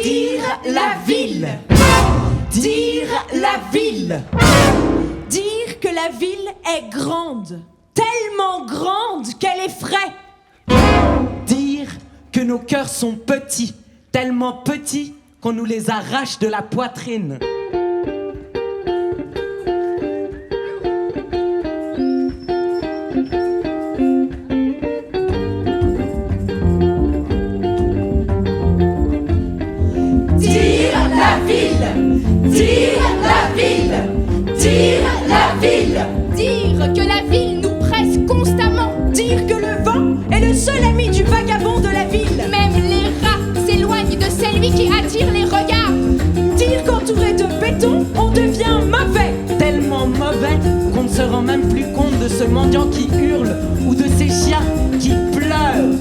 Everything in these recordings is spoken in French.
Dire la ville. Dire la ville. Dire que la ville est grande, tellement grande qu'elle effraie. Dire que nos cœurs sont petits, tellement petits qu'on nous les arrache de la poitrine. Dire la ville. Dire la ville. Dire la ville. Dire que la ville nous presse constamment. Dire que le vent est le seul ami du vagabond de la ville. Même les rats s'éloignent de celui qui attire les regards. Dire qu'entouré de béton, on devient mauvais. Tellement mauvais qu'on ne se rend même plus compte de ce mendiant qui hurle ou de ces chiens qui pleurent.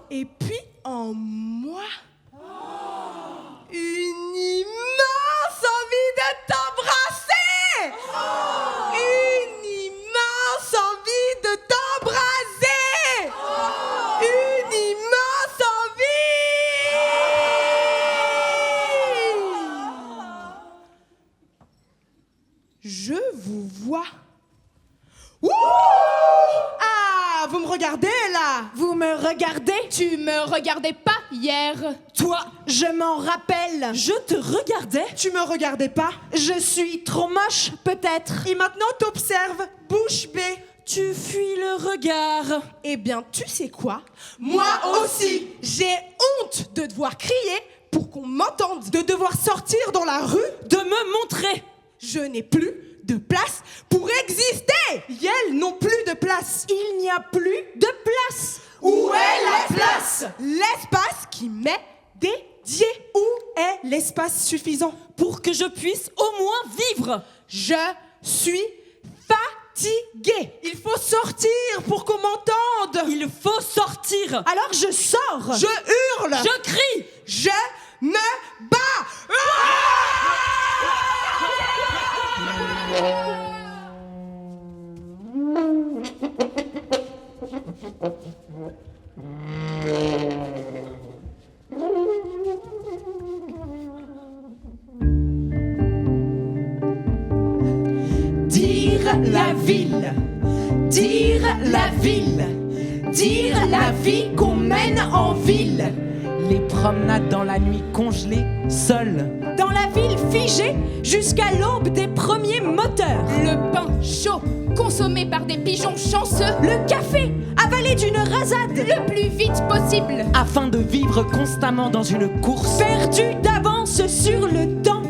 Et puis en moi, une immense envie de t'embrasser. Une immense envie de t'embraser. Une immense envie. Je vous vois. Ouh! Ah, vous me regardez là? Vous me regardez? Tu me regardais pas hier. Toi, je m'en rappelle. Je te regardais. Tu me regardais pas? Je suis trop moche, peut-être. Et maintenant t'observes, bouche bée. Tu fuis le regard. Eh bien, tu sais quoi? Moi aussi. J'ai honte de devoir crier pour qu'on m'entende, de devoir sortir dans la rue, De me montrer. Je n'ai plus de place pour exister. Elles n'ont plus de place. Il n'y a plus de place. Où est la place? L'espace qui m'est dédié. Où est l'espace suffisant? Pour que je puisse au moins vivre. Je suis fatiguée. fatiguée. Il faut sortir pour qu'on m'entende. Il faut sortir. Alors je sors. Je hurle. Je crie. Je me bats. Dire la ville, dire la ville, dire la vie qu'on mène en ville. Les promenades dans la nuit congelée, seules. Dans la ville figée jusqu'à l'aube des premiers moteurs. Le pain chaud, consommé par des pigeons chanceux. Le café avalé d'une rasade. Le plus vite possible. Afin de vivre constamment dans une course. Perdu d'avance sur le temps.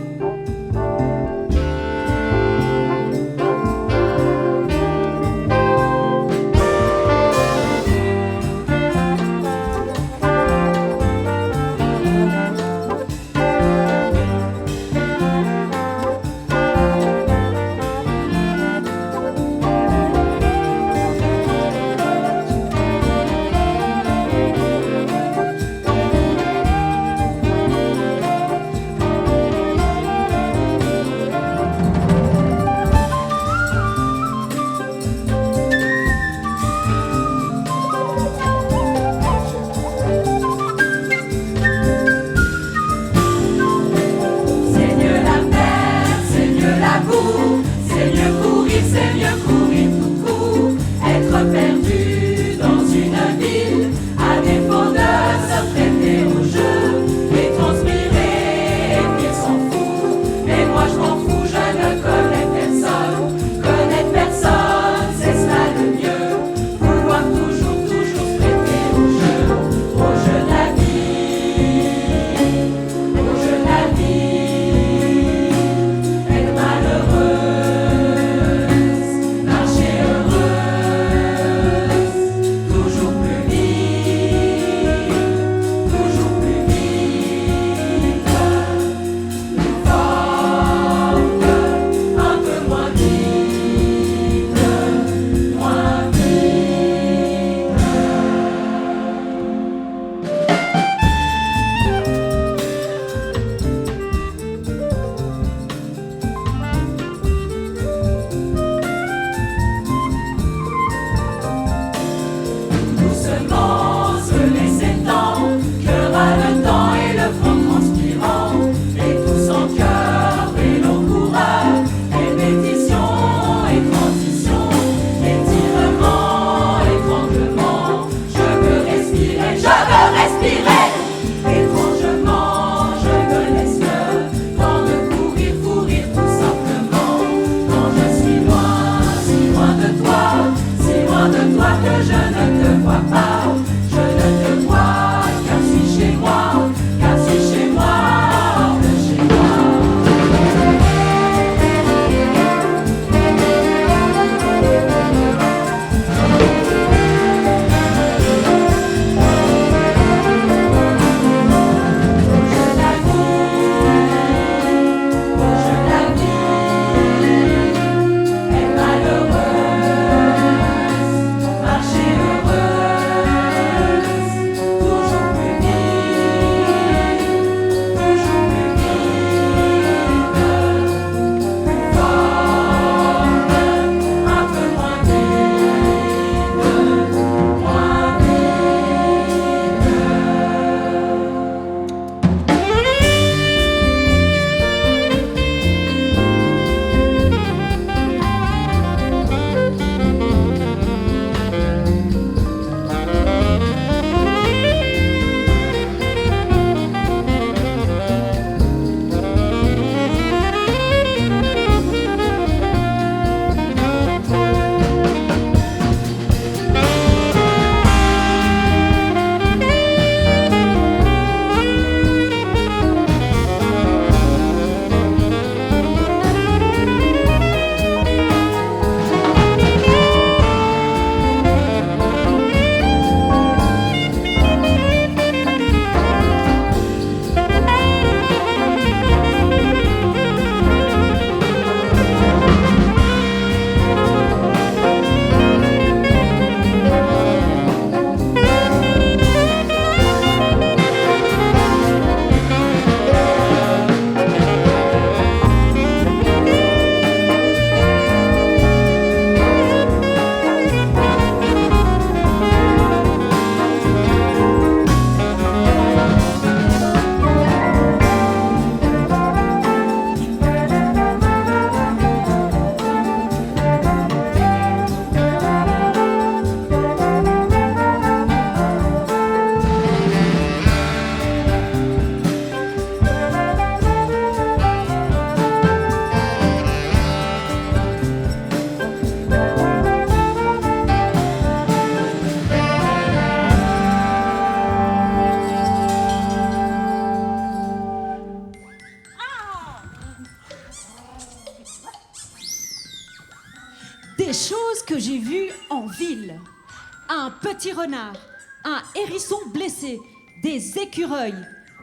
un petit renard, un hérisson blessé, des écureuils,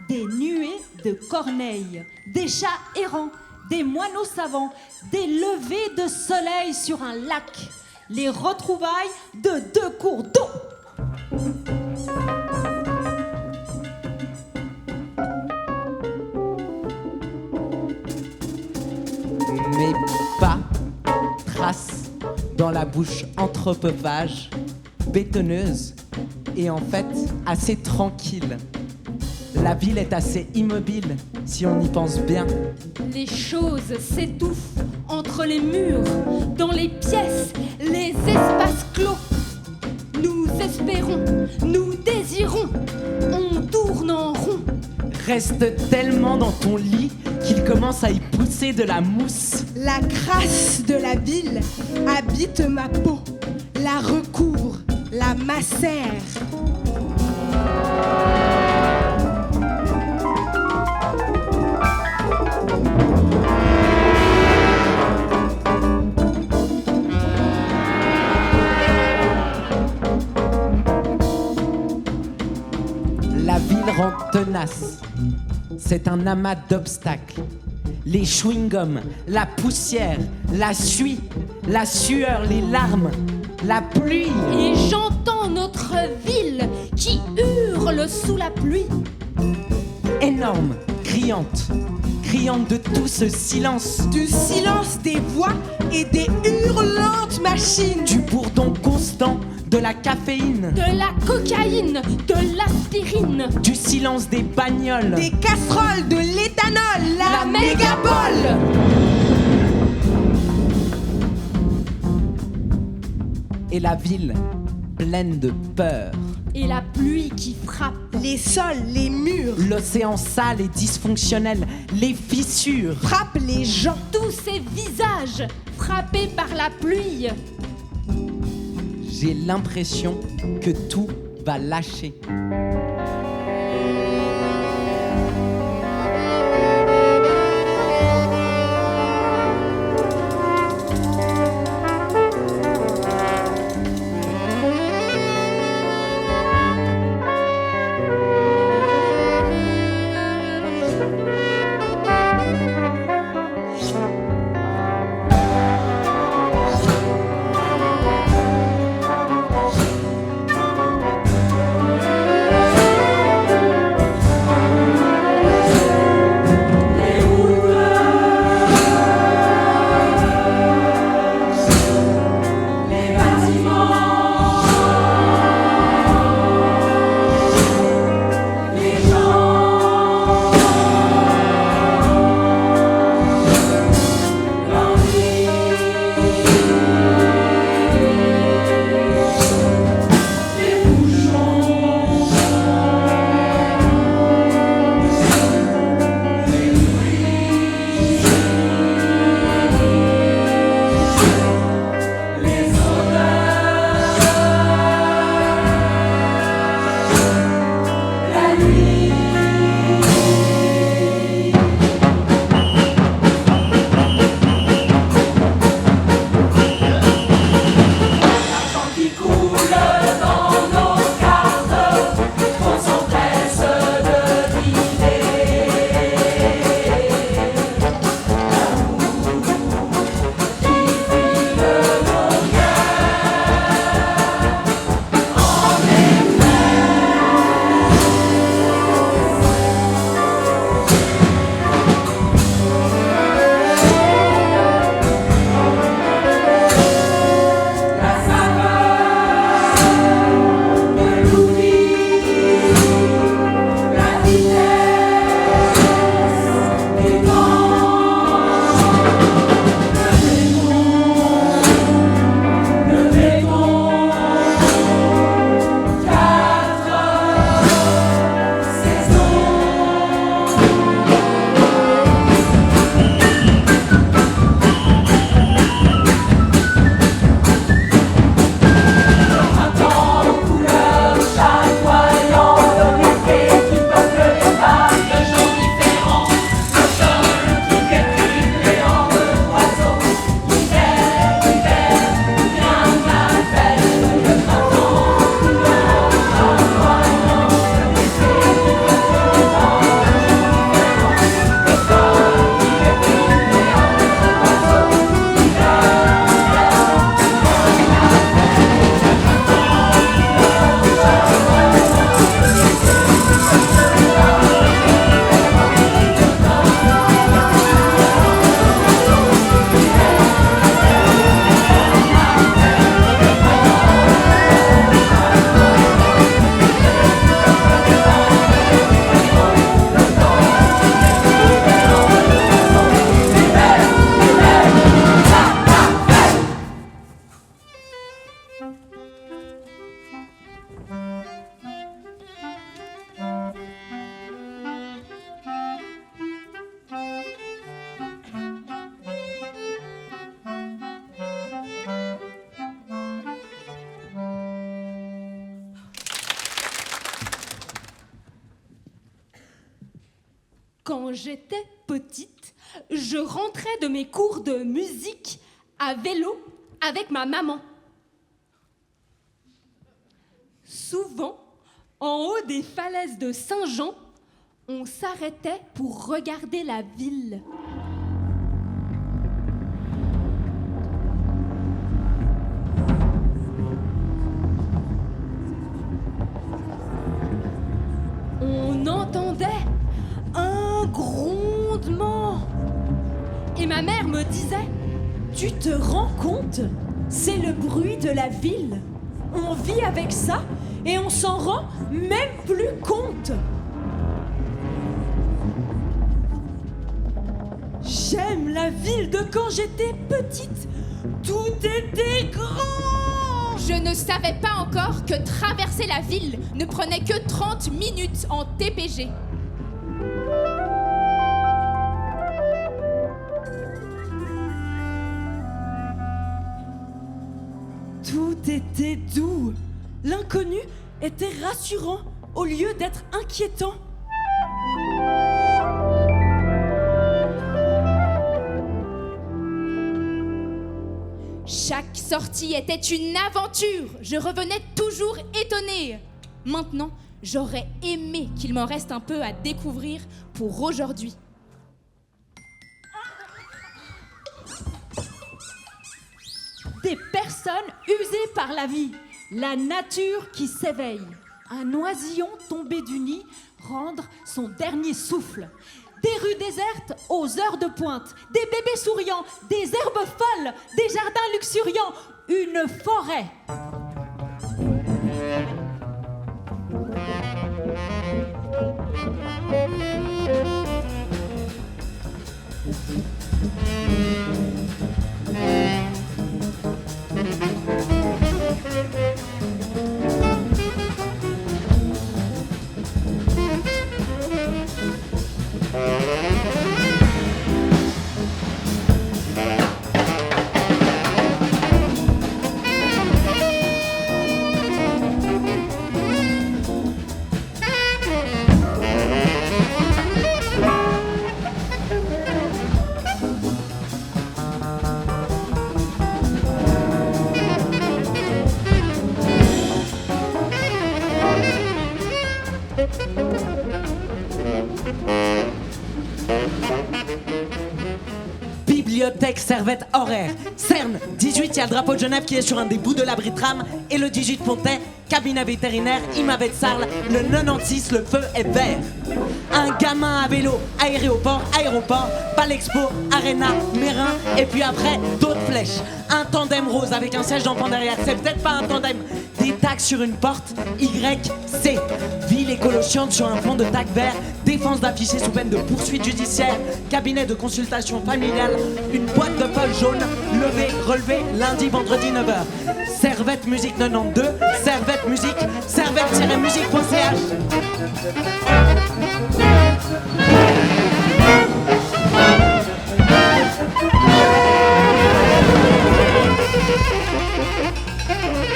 des nuées de corneilles, des chats errants, des moineaux savants, des levées de soleil sur un lac, les retrouvailles de 2 cours d'eau. Mais pas trace dans la bouche anthropophage, bétonneuse et en fait assez tranquille. La ville est assez immobile si on y pense bien. Les choses s'étouffent entre les murs, dans les pièces, les espaces clos. Nous espérons, nous désirons, on tourne en rond. Reste tellement dans ton lit qu'il commence à y pousser de la mousse. La crasse de la ville habite ma peau, la recouvre, la macère. La ville rend tenace. C'est un amas d'obstacles. Les chewing-gums, la poussière, la suie, la sueur, les larmes, la pluie. Et j'entends notre ville qui hurle sous la pluie. Énorme, criante, criante de tout ce silence. Du silence des voix et des hurlantes machines. Du bourdon constant de la caféine. De la cocaïne, de l'aspirine. Du silence des bagnoles. Des casseroles, de l'éthanol, la mégapole. Et la ville pleine de peur. Et la pluie qui frappe. Les sols, les murs. L'océan sale et dysfonctionnel. Les fissures. Frappe les gens. Tous ces visages frappés par la pluie. J'ai l'impression que tout va lâcher. Quand j'étais petite, je rentrais de mes cours de musique à vélo avec ma maman. Souvent, en haut des falaises de Saint-Jean, on s'arrêtait pour regarder la ville. On entendait un grondement. Et ma mère me disait: Tu te rends compte? C'est le bruit de la ville. On vit avec ça et on s'en rend même plus compte. J'aime la ville de quand j'étais petite. Tout était grand. Je ne savais pas encore que traverser la ville ne prenait que 30 minutes en TPG. Tout était doux. L'inconnu était rassurant au lieu d'être inquiétant. Chaque sortie était une aventure. Je revenais toujours étonnée. Maintenant, j'aurais aimé qu'il m'en reste un peu à découvrir pour aujourd'hui. Des personnes usées par la vie, la nature qui s'éveille, un oisillon tombé du nid rendre son dernier souffle, des rues désertes aux heures de pointe, des bébés souriants, des herbes folles, des jardins luxuriants, une forêt. Bibliothèque Servette horaire. CERN, 18, il y a le drapeau de Genève qui est sur un des bouts de l'abri de tram. Et le 18 Pontet, cabinet vétérinaire, Imavet Sarl, le 96, le feu est vert. Un gamin à vélo, aéroport, Palexpo, Arena, Mérin, et puis après, d'autres flèches. Un tandem rose avec un siège d'enfant derrière, c'est peut-être pas un tandem. Des tags sur une porte, YC. Ville écolo-chiante sur un fond de tag vert, défense d'afficher sous peine de poursuite judiciaire, cabinet de consultation familiale, une boîte de feuilles jaunes, levé, relevé, lundi, vendredi, 9h. Servette Musique 92, Servette Musique, servette-musique.ch.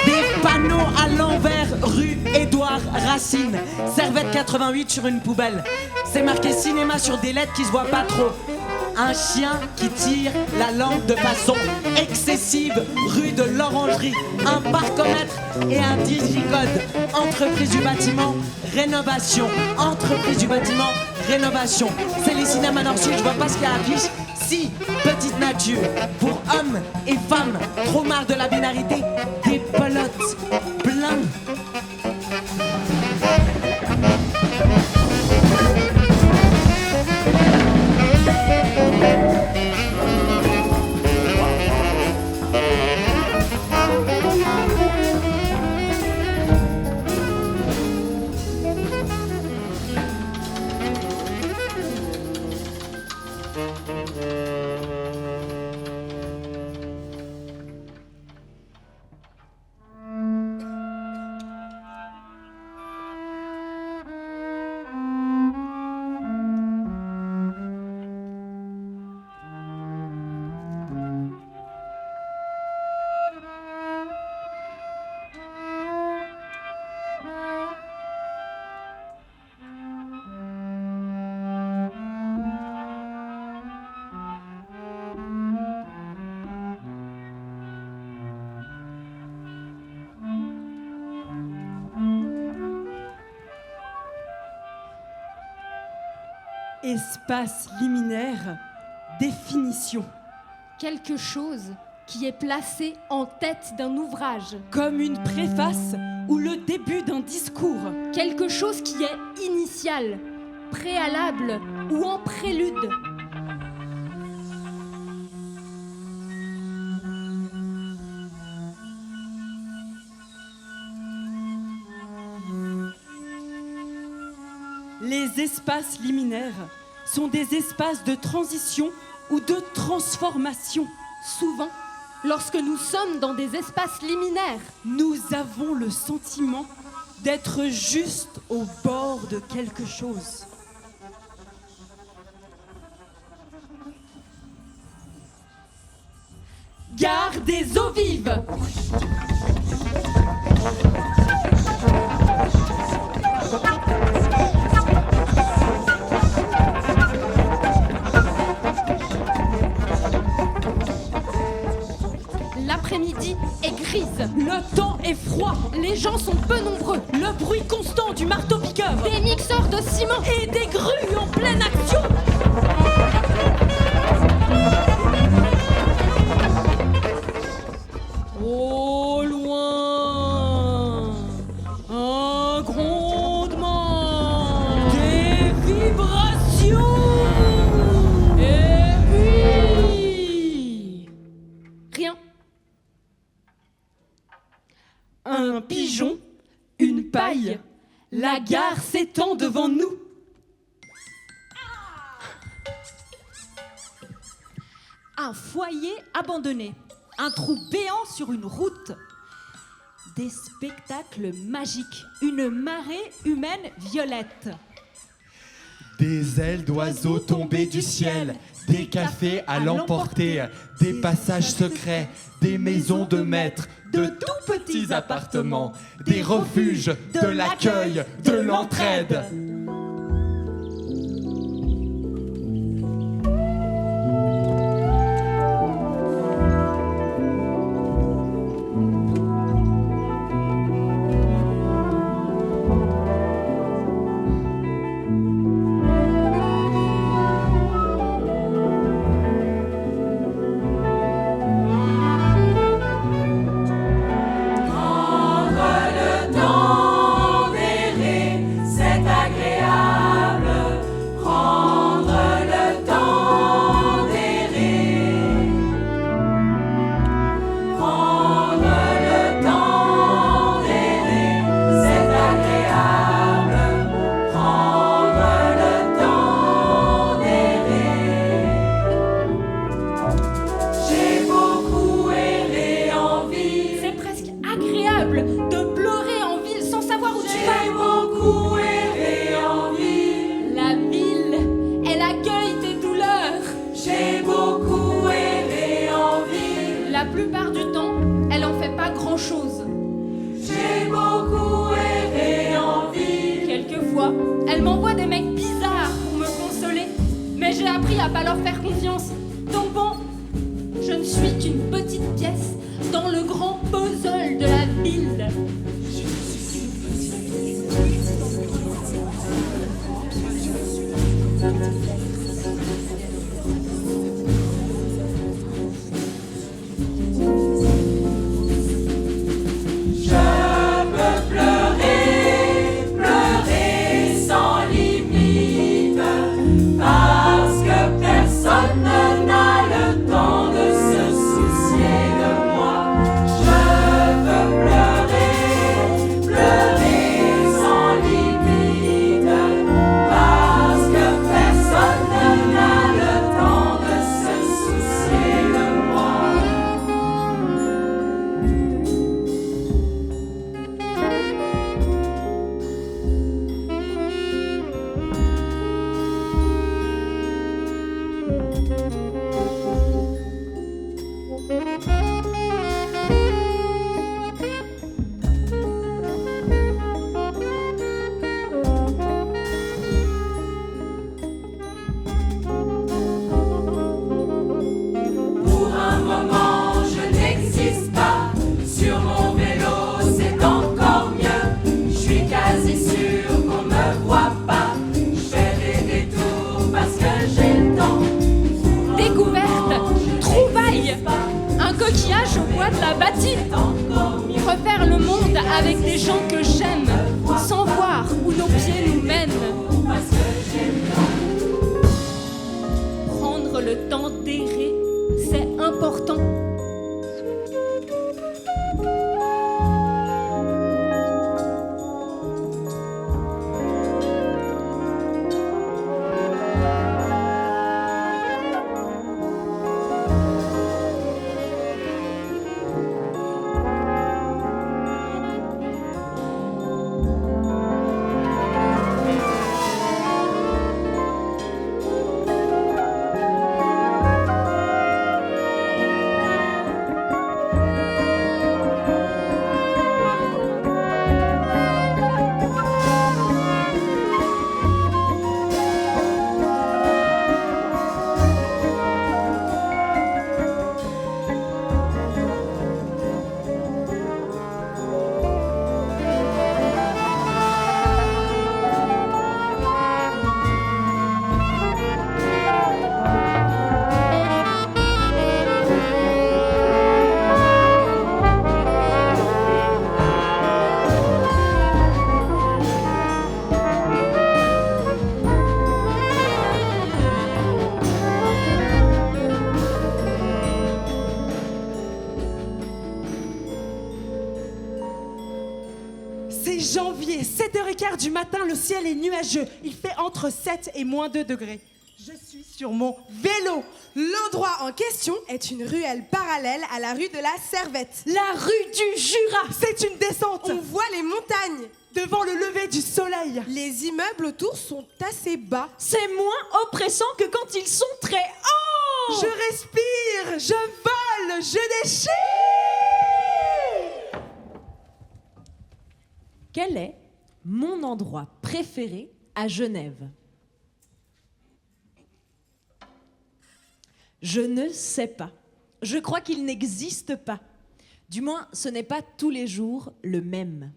Des panneaux à l'envers, rue Édouard Racine. Servette 88 sur une poubelle. C'est marqué cinéma sur des lettres qui se voient pas trop. Un chien qui tire la lampe de façon excessive, rue de l'Orangerie. Un parcomètre et un digicode. Entreprise du bâtiment, rénovation. Entreprise du bâtiment, rénovation. C'est les cinémas Nord-Sud, je vois pas ce qu'il y a à l'affiche. Si, petite nature, pour hommes et femmes, trop marre de la binarité, des pelotes plein. Espace liminaire, définition. Quelque chose qui est placé en tête d'un ouvrage. Comme une préface ou le début d'un discours. Quelque chose qui est initial, préalable ou en prélude. Les espaces liminaires sont des espaces de transition ou de transformation. Souvent, lorsque nous sommes dans des espaces liminaires, Nous avons le sentiment d'être juste au bord de quelque chose. gare des eaux vives. L'après-midi est grise. Le temps est froid. Les gens sont peu nombreux. Le bruit constant du marteau-piqueur. Des mixeurs de ciment. Et des grues en pleine action. Au loin, un grondement, des vibrations. Et puis... rien. Un pigeon, une paille, la gare s'étend devant nous. Un foyer abandonné, un trou béant sur une route. Des spectacles magiques, une marée humaine violette. Des ailes d'oiseaux tombées du ciel, des cafés à l'emporter, des passages secrets, des maisons de maîtres, de tout petits appartements, des refuges, de l'accueil, de l'entraide. La plupart du temps, elle en fait pas grand-chose. J'ai beaucoup erré en ville. Quelquefois, elle m'envoie des mecs bizarres pour me consoler, mais j'ai appris à pas leur faire confiance. Donc bon, je ne suis qu'une petite pièce dans le grand puzzle de la ville. Soucier de moi, je veux pleurer. avec des gens que j'aime, sans voir où nos pieds nous mènent. Prendre le temps d'errer, c'est important. C'est janvier, 7h15 du matin, le ciel est nuageux. Il fait entre 7 et moins 2 degrés. Je suis sur mon vélo. L'endroit en question est une ruelle parallèle à la rue de la Servette. La rue du Jura. C'est une descente. On voit les montagnes devant le lever du soleil. Les immeubles autour sont assez bas. C'est moins oppressant que quand ils sont très hauts. Je respire, je vole, je déchire. Quel est mon endroit préféré à Genève? Je ne sais pas. Je crois qu'il n'existe pas. Du moins, ce n'est pas tous les jours le même.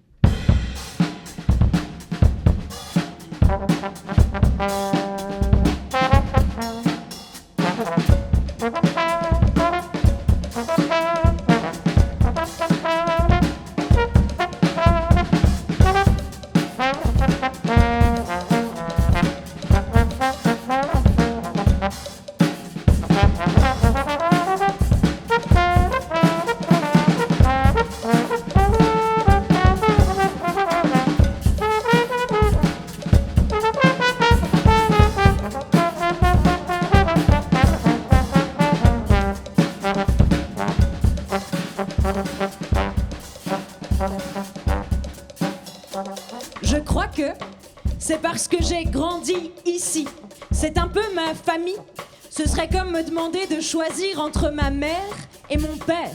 Je crois que c'est parce que j'ai grandi ici. C'est un peu ma famille. Ce serait comme me demander de choisir entre ma mère et mon père.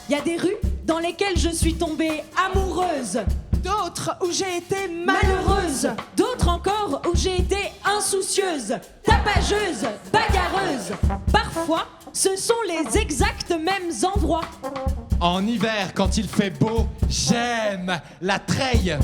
Il y a des rues dans lesquelles je suis tombée amoureuse. D'autres où j'ai été Malheureuse. D'autres encore où j'ai été insoucieuse, tapageuse, bagarreuse. Parfois, ce sont les exacts mêmes endroits. En hiver, quand il fait beau, j'aime la treille.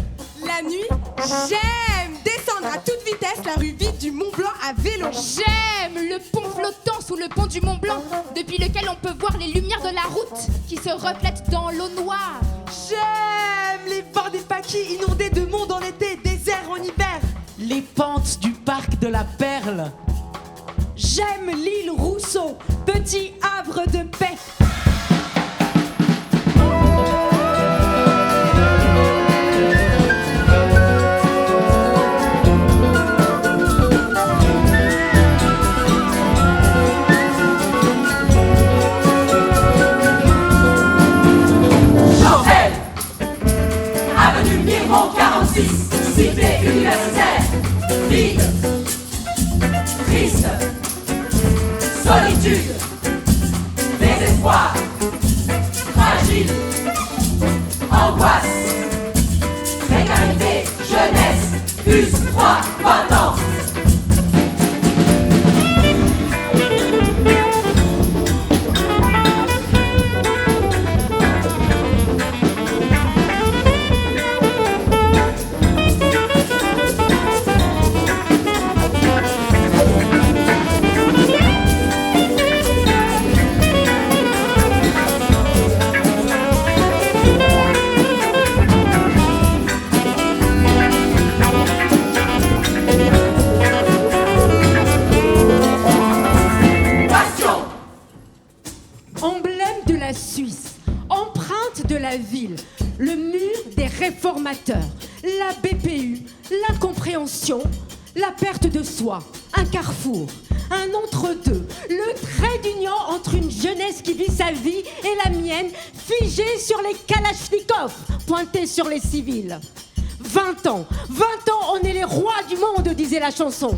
La nuit, j'aime descendre à toute vitesse la rue vide du Mont Blanc à vélo. J'aime le pont flottant sous le pont du Mont Blanc, depuis lequel on peut voir les lumières de la route qui se reflètent dans l'eau noire. J'aime les bords des paquis inondés de monde en été, désert en hiver. Les pentes du parc de la Perle. J'aime l'île Rousseau, petit havre de paix. Avenue Miron 46, cité universitaire, vide, triste, solitude, désespoir, fragile, angoisse, précarité, jeunesse, plus 3, 20 ans. formateur, la BPU, l'incompréhension, la perte de soi, un carrefour, un entre-deux, le trait d'union entre une jeunesse qui vit sa vie et la mienne, figée sur les kalachnikovs, pointés sur les civils. 20 ans, on est les rois du monde, disait la chanson.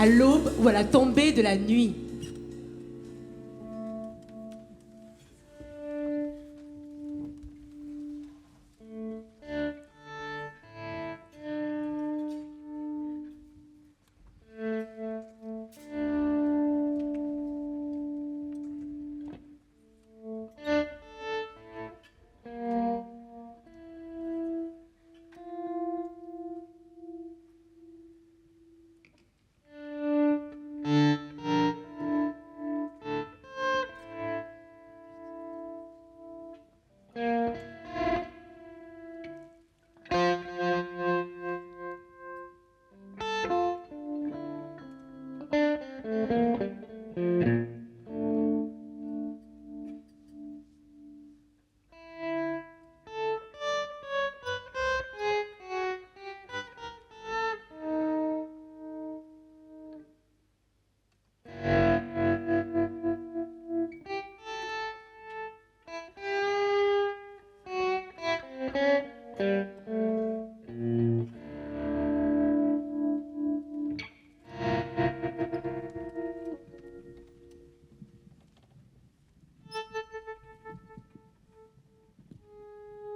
À l'aube ou à la tombée de la nuit.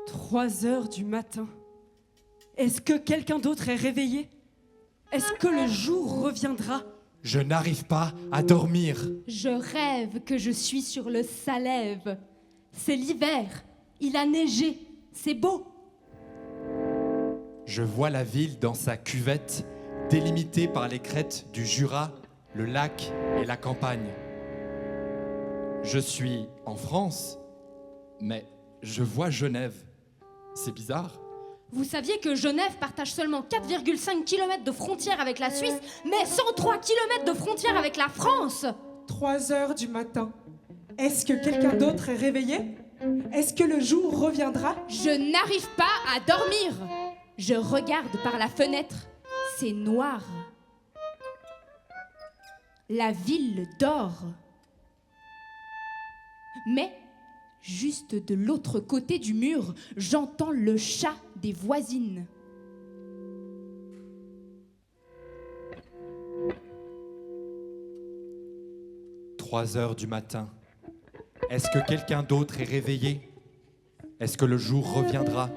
« 3 heures du matin. Est-ce que quelqu'un d'autre est réveillé? Est-ce que le jour reviendra? Je n'arrive pas à dormir. Je rêve que je suis sur le Salève. C'est l'hiver, il a neigé, c'est beau. Je vois la ville dans sa cuvette, délimitée par les crêtes du Jura, le lac et la campagne. Je suis en France, mais je vois Genève. C'est bizarre. Vous saviez que Genève partage seulement 4,5 km de frontière avec la Suisse, mais 103 km de frontière avec la France? 3 heures du matin. Est-ce que quelqu'un d'autre est réveillé? Est-ce que le jour reviendra? Je n'arrive pas à dormir. Je regarde par la fenêtre. C'est noir. La ville dort. Mais, juste de l'autre côté du mur, j'entends le chat des voisines. « 3 heures du matin. Est-ce que quelqu'un d'autre est réveillé? Est-ce que le jour reviendra?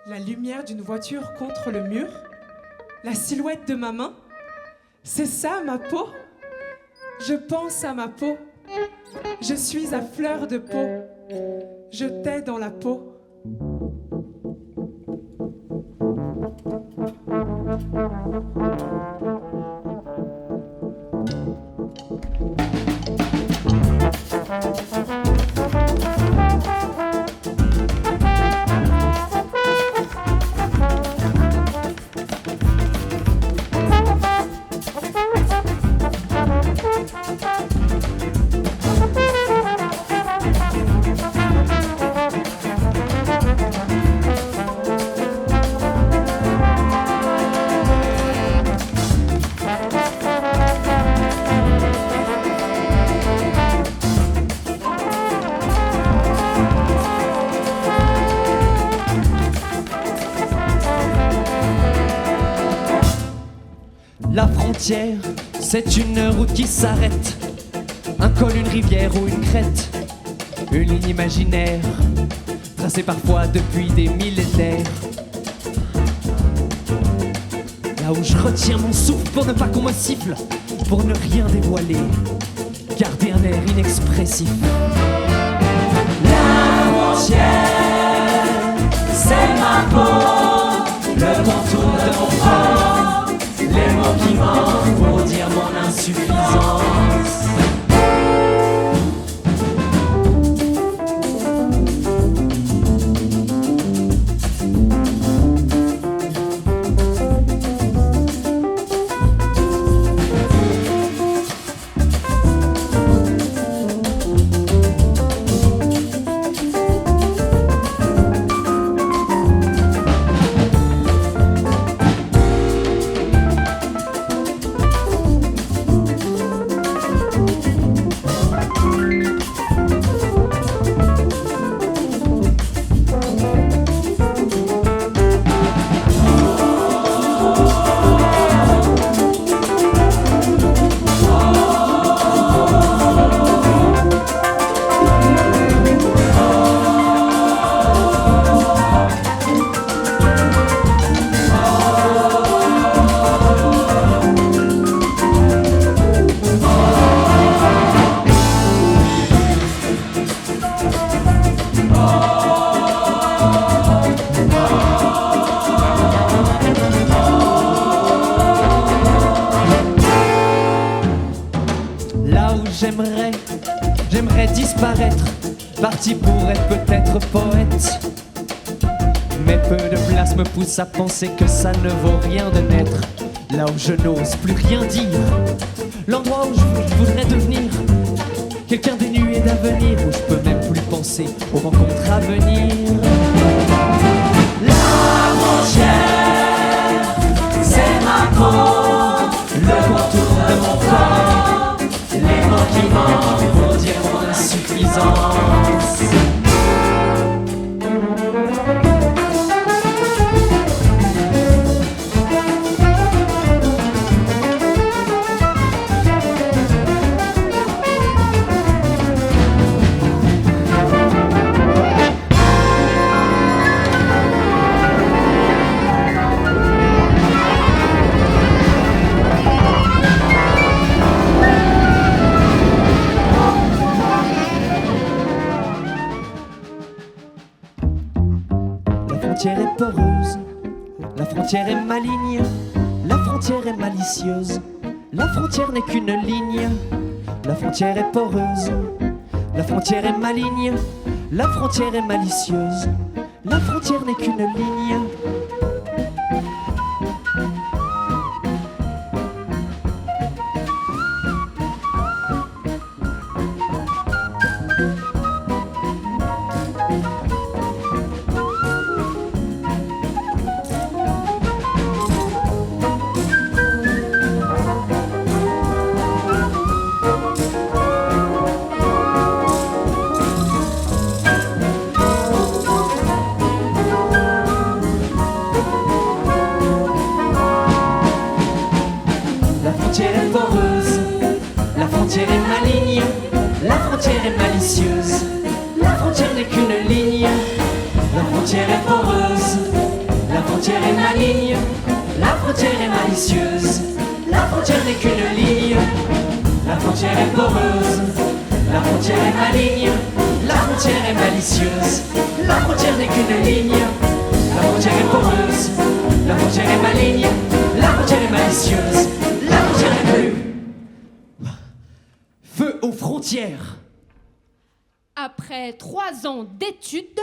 La lumière d'une voiture contre le mur? La silhouette de ma main? C'est ça ma peau? Je pense à ma peau. Je suis à fleur de peau. Je t'ai dans la peau. La frontière, c'est une route qui s'arrête. Un col, une rivière ou une crête. Une ligne imaginaire, tracée parfois depuis des millénaires. Là où je retiens mon souffle pour ne pas qu'on me siffle, pour ne rien dévoiler, garder un air inexpressif. La frontière, c'est ma peau, le contour de mon corps. Les mots qui manquent pour dire mon insuffisance. J'aimerais disparaître, parti pour être peut-être poète. Mais peu de place me pousse à penser que ça ne vaut rien de naître. Là où je n'ose plus rien dire, l'endroit où je voudrais devenir quelqu'un dénué d'avenir, où je peux même plus penser aux rencontres à venir. La frontière, c'est ma peau, le contour de mon corps, les mots qui manquent pour dire mon insuffisance. La frontière est poreuse, la frontière est maligne, la frontière est malicieuse, la frontière n'est qu'une ligne. La frontière est poreuse, la frontière est maligne, la frontière est malicieuse, la frontière n'est qu'une ligne. malicieuse. La frontière n'est qu'une ligne, la frontière est poreuse. La frontière est maligne, la frontière est malicieuse. La frontière n'est qu'une ligne, la frontière est poreuse. La frontière est maligne, la frontière est malicieuse. La frontière n'est qu'une ligne, la frontière est poreuse. La frontière est maligne, la frontière est malicieuse. La frontière est bleue. Feu aux frontières. Après 3 ans d'études,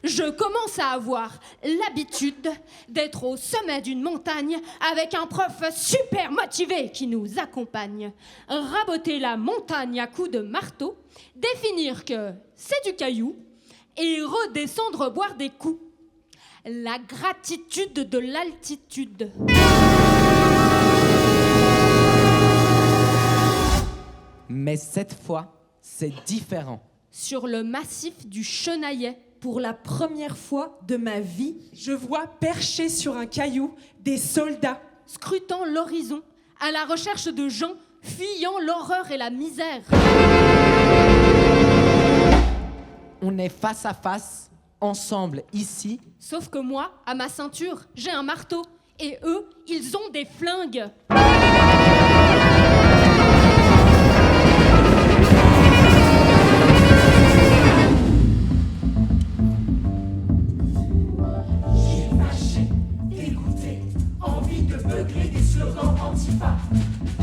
je commence à avoir l'habitude d'être au sommet d'une montagne avec un prof super motivé qui nous accompagne. Raboter la montagne à coups de marteau, définir que c'est du caillou et redescendre boire des coups. La gratitude de l'altitude. Mais cette fois, c'est différent. Sur le massif du Chenaillet, Pour la première fois de ma vie, Je vois perchés sur un caillou des soldats. scrutant l'horizon, à la recherche de gens fuyant l'horreur et la misère. On est face à face, ensemble, ici. Sauf que moi, à ma ceinture, j'ai un marteau. Et eux, ils ont des flingues. Dégoûté, envie de beugler des slogans antifa. Dégoûté,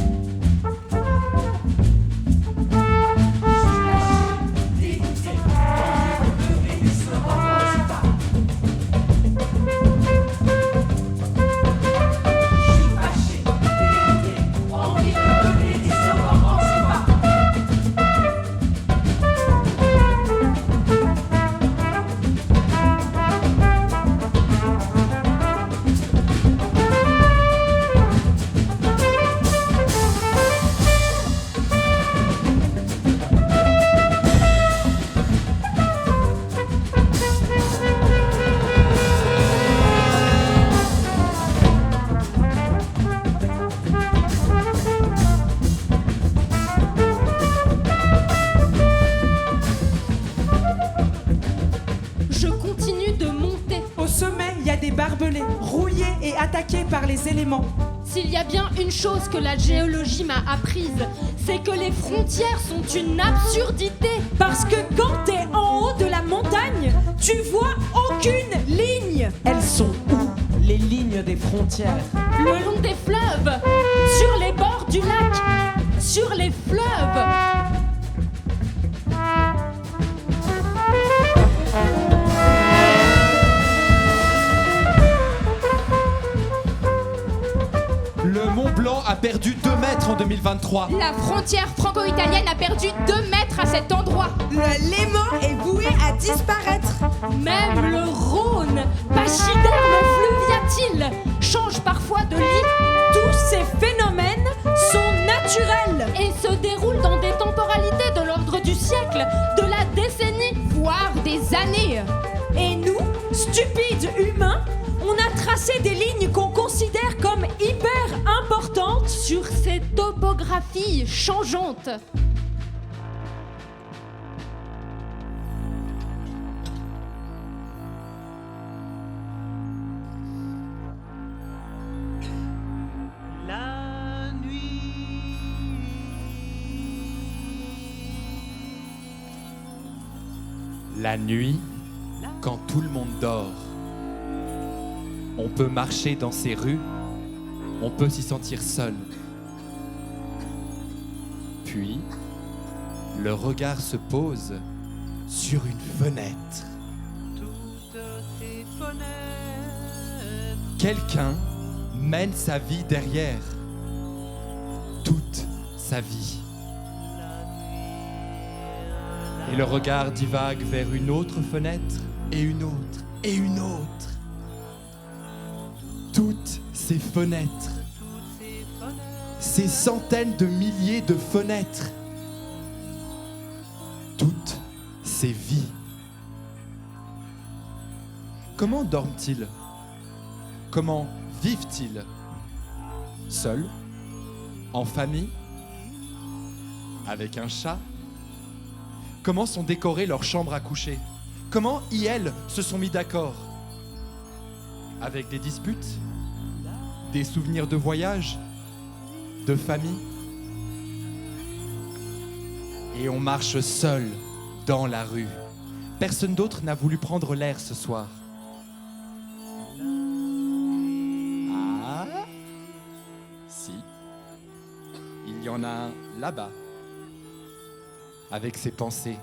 envie de beugler des slogans antifa. Fâché, dégoûté, envie de beugler des slogans antifa. Je continue de monter. Au sommet, il y a des barbelés, rouillés et attaqués par les éléments. S'il y a bien une chose que la géologie m'a apprise, c'est que les frontières sont une absurdité. parce que quand t'es en haut de la montagne, tu vois aucune ligne. Elles sont où, les lignes des frontières? Le long des fleuves, sur les bords du lac, sur les fleuves. Le Mont Blanc a perdu 2 mètres en 2023. La frontière franco-italienne a perdu 2 mètres à cet endroit. Le Léman est voué à disparaître. Même le Rhône, pachyderme fluviatile, change parfois de lit. Tous ces phénomènes sont naturels. Et se déroule dans des temporalités de l'ordre du siècle, de la décennie, Voire des années. Et nous, stupides humains, on a tracé des lignes qu'on considère comme hyper importantes. sur ces topographies changeantes. La nuit. La nuit, quand tout le monde dort, on peut marcher dans ces rues, on peut s'y sentir seul. Puis, le regard se pose sur une fenêtre. Quelqu'un mène sa vie derrière. Toute sa vie. Et le regard divague vers une autre fenêtre, et une autre, et une autre. Toutes ces fenêtres. Ces centaines de milliers de fenêtres. Toutes ces vies. Comment dorment-ils? Comment vivent-ils? Seuls? En famille? Avec un chat? Comment sont décorées leurs chambres à coucher? Comment elles se sont mis d'accord? Avec des disputes? Des souvenirs de voyage? De famille? Et on marche seul dans la rue. Personne d'autre n'a voulu prendre l'air ce soir. Ah, si. Il y en a un là-bas. Avec ses pensées,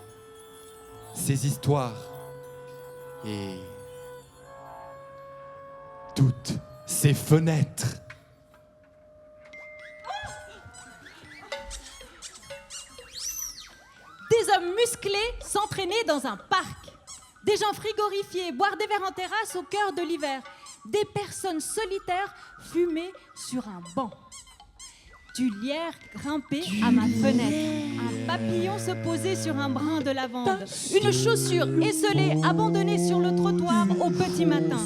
ses histoires et toutes ses fenêtres. Des hommes musclés s'entraîner dans un parc. Des gens frigorifiés boire des verres en terrasse au cœur de l'hiver. Des personnes solitaires fumer sur un banc. Du lierre grimper à ma fenêtre. Un papillon se poser sur un brin de lavande. Une chaussure esselée abandonnée sur le trottoir au petit matin.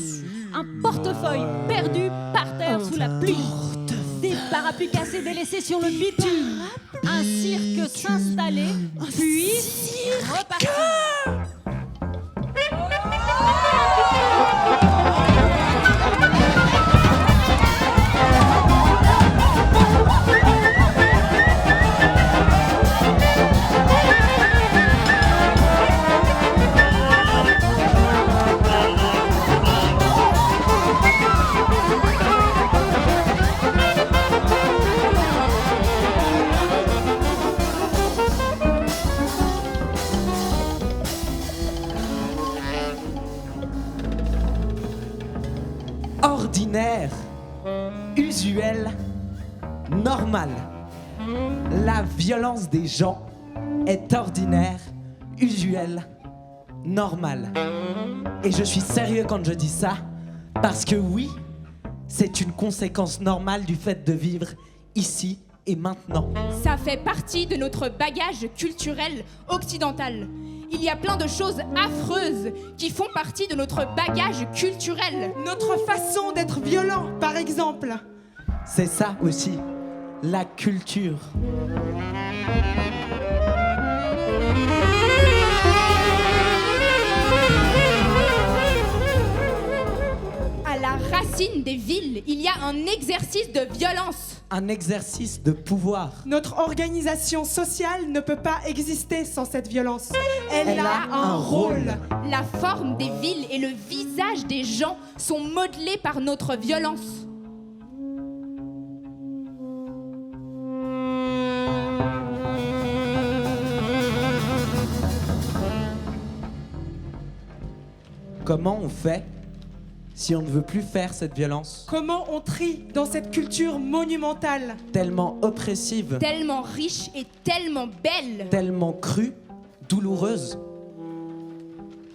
Un portefeuille perdu par terre sous la pluie. Des parapluies cassés délaissés sur le bitume. Un cirque s'installer, puis repartir. Ordinaire, usuel, normal. La violence des gens est ordinaire, usuelle, normale. Et je suis sérieux quand je dis ça, parce que oui, c'est une conséquence normale du fait de vivre ici et maintenant. Ça fait partie de notre bagage culturel occidental. Il y a plein de choses affreuses qui font partie de notre bagage culturel. Notre façon d'être violent, par exemple. C'est ça aussi, la culture. À la racine des villes, il y a un exercice de violence. Un exercice de pouvoir. Notre organisation sociale ne peut pas exister sans cette violence. Elle a un rôle. La forme des villes et le visage des gens sont modelés par notre violence. Comment on fait si on ne veut plus faire cette violence? Comment on trie dans cette culture monumentale? Tellement oppressive. Tellement riche et tellement belle. Tellement crue, douloureuse.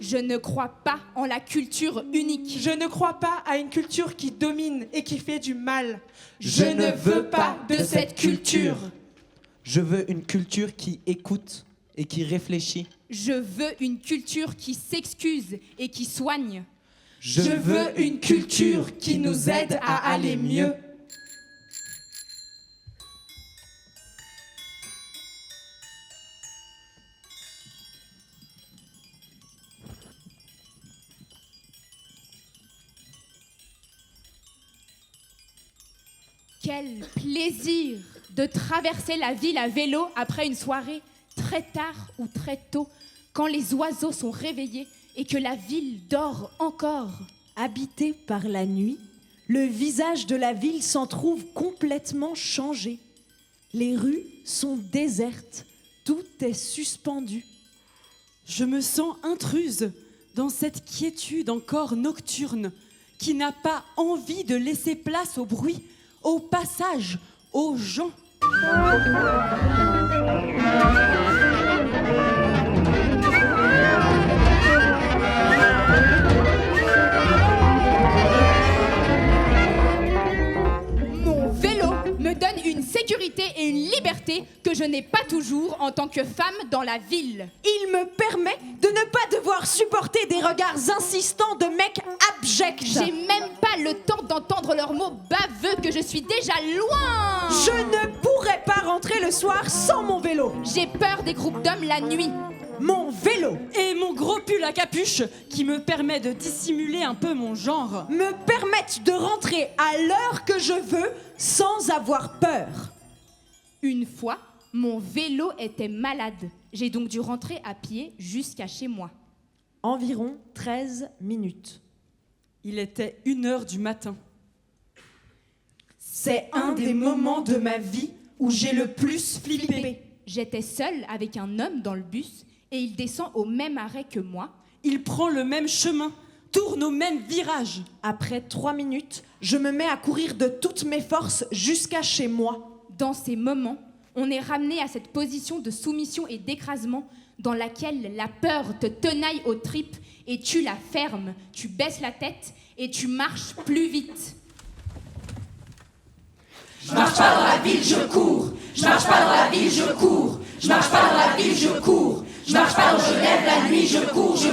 Je ne crois pas en la culture unique. Je ne crois pas à une culture qui domine et qui fait du mal. Je ne veux pas de cette culture. Je veux une culture qui écoute et qui réfléchit. Je veux une culture qui s'excuse et qui soigne. Je veux une culture qui nous aide à aller mieux. Quel plaisir de traverser la ville à vélo après une soirée très tard ou très tôt, quand les oiseaux sont réveillés et que la ville dort encore. Habité par la nuit, le visage de la ville s'en trouve complètement changé. Les rues sont désertes, tout est suspendu. Je me sens intruse dans cette quiétude encore nocturne qui n'a pas envie de laisser place au bruit, au passage, aux gens. Mon vélo me donne une sécurité et une liberté que je n'ai pas toujours en tant que femme dans la ville. Il me permet de ne pas devoir supporter des regards insistants de mecs abjects. J'ai même pas le temps d'entendre leurs mots baveux que je suis déjà loin. Je ne pourrais pas rentrer le soir sans mon vélo. J'ai peur des groupes d'hommes la nuit. mon vélo, et mon gros pull à capuche qui me permet de dissimuler un peu mon genre me permettent de rentrer à l'heure que je veux sans avoir peur. Une fois, mon vélo était malade. J'ai donc dû rentrer à pied jusqu'à chez moi. Environ 13 minutes. Il était 1h du matin. C'est un des moments de ma vie où j'ai le plus flippé. J'étais seule avec un homme dans le bus et il descend au même arrêt que moi. Il prend le même chemin, tourne au même virage. Après 3 minutes, je me mets à courir de toutes mes forces jusqu'à chez moi. Dans ces moments, on est ramené à cette position de soumission et d'écrasement dans laquelle la peur te tenaille aux tripes et tu la fermes, tu baisses la tête et tu marches plus vite. Je marche pas dans la ville, je cours. Je marche pas dans la ville, je cours. Je marche pas dans la ville, je cours. Je marche pas dans je lève la nuit, je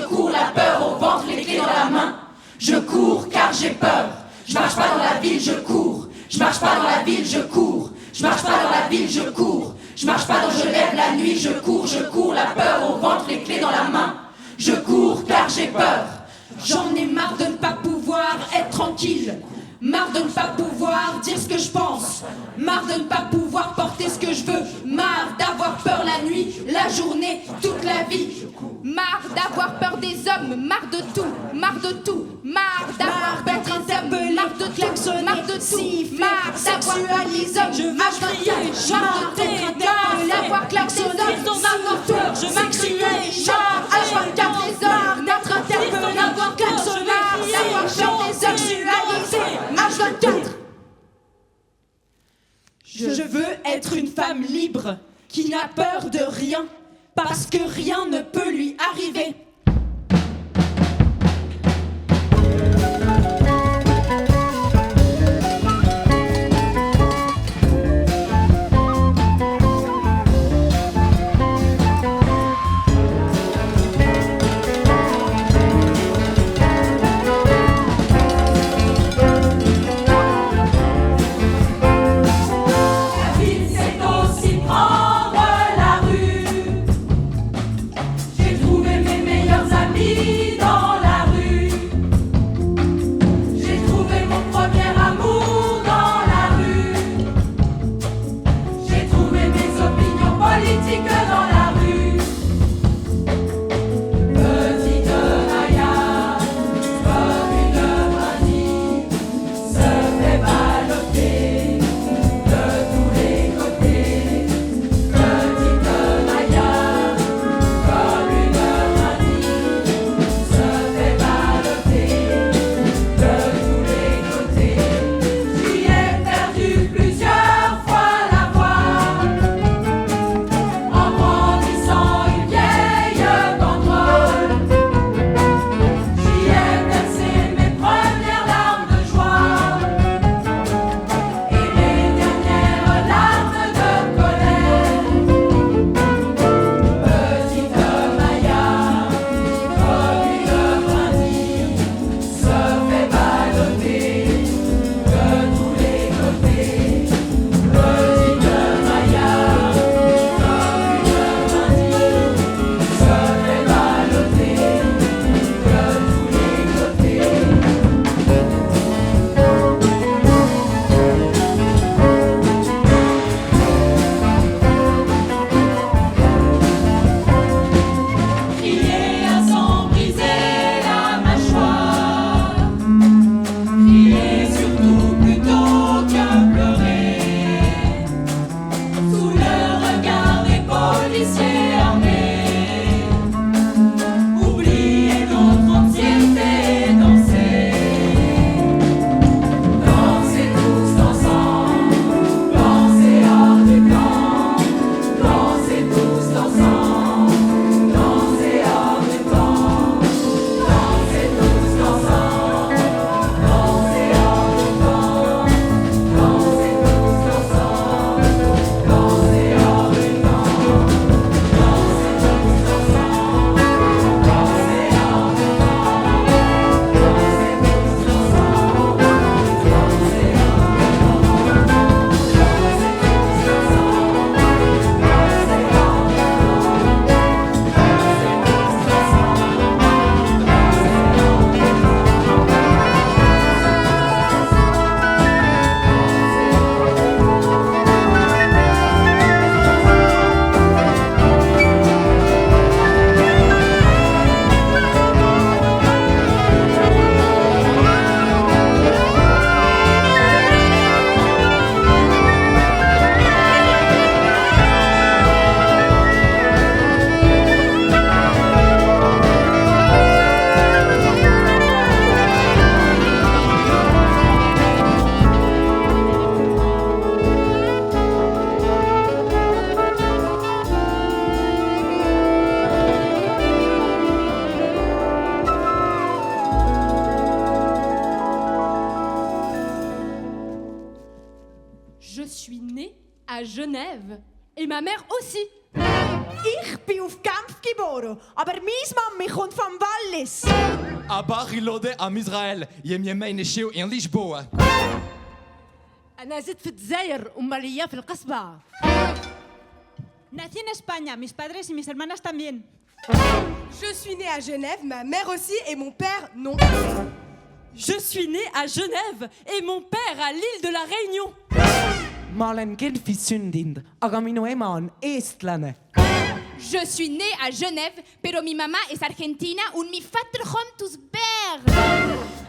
cours, la peur au ventre, les clés dans la main. Je cours car j'ai peur. Je marche pas dans la ville, je cours. Je marche pas dans la ville, je cours. Je marche pas dans la ville, je cours. Je marche pas dans je lève la nuit, je cours, la peur au ventre, les clés dans la main. Je cours car j'ai peur. J'en ai marre de ne pas pouvoir être tranquille. Marre de ne pas pouvoir dire ce que je pense. Marre de ne pas pouvoir porter ce que je veux. Marre d'avoir peur la nuit, la journée, toute la vie. Marre d'avoir peur des hommes, marre de tout, marre de tout. Marre d'avoir peur des hommes, marre de klaxonner, marre de tout. Marre d'avoir peur des hommes, Je veux marre de crier, tout. Marre d'avoir klaxonné, marre de tout. Je veux crier, marre H24 les hommes, d'être interpellé, d'avoir klaxonné, d'avoir peur des hommes sexualisés. H24. Je veux être une femme libre qui n'a peur de rien parce que rien ne peut lui arriver. La ville, c'est aussi prendre la rue. J'ai trouvé mes meilleurs amis dans la rue. J'ai trouvé mon premier amour dans la rue. J'ai trouvé mes opinions politiques dans la rue. Petite Aya, comme une brindille, se fait balloter de tous les côtés. Petite Aya, comme une brindille, se fait balloter de tous les côtés. J'y ai perdu plusieurs fois la voix en brandissant une vieille banderole. J'y ai versé mes premières larmes de joie et mes dernières larmes de colère. Petite Maya, comme une brindille, se fait balloter de tous les côtés. Petite Maya, comme une brindille, se fait balloter de tous les côtés. Crier à s'en briser la mâchoire. Crier surtout plutôt que pleurer. Sous le regard des policiers armés. Oublier notre entièreté et danser. Danser tous ensemble. Danser hors du camp. Danser tous ensemble. Danser hors du camp. Danser tous ensemble. Danser hors du camp. Danser tous ensemble. Danser hors du camp. à Genève. Et ma mère aussi. Ich bin auf Genf geboren, aber meine Mami kommt vom Wallis. À Bariloche, en Israël. يمين نشيو in Lisboa. أنا زدت في الجزائر ومالية في القصبة. Nací en España, mis padres y mis hermanas también. Je suis née à Genève, ma mère aussi et mon père non. Je suis née à Genève et mon père à l'île de la Réunion. Ma olen Genfi sündinud, aga minu ema on eestlane. Je suis née à Genève, pero mi mamá es argentina und mi vater kommt aus Bern.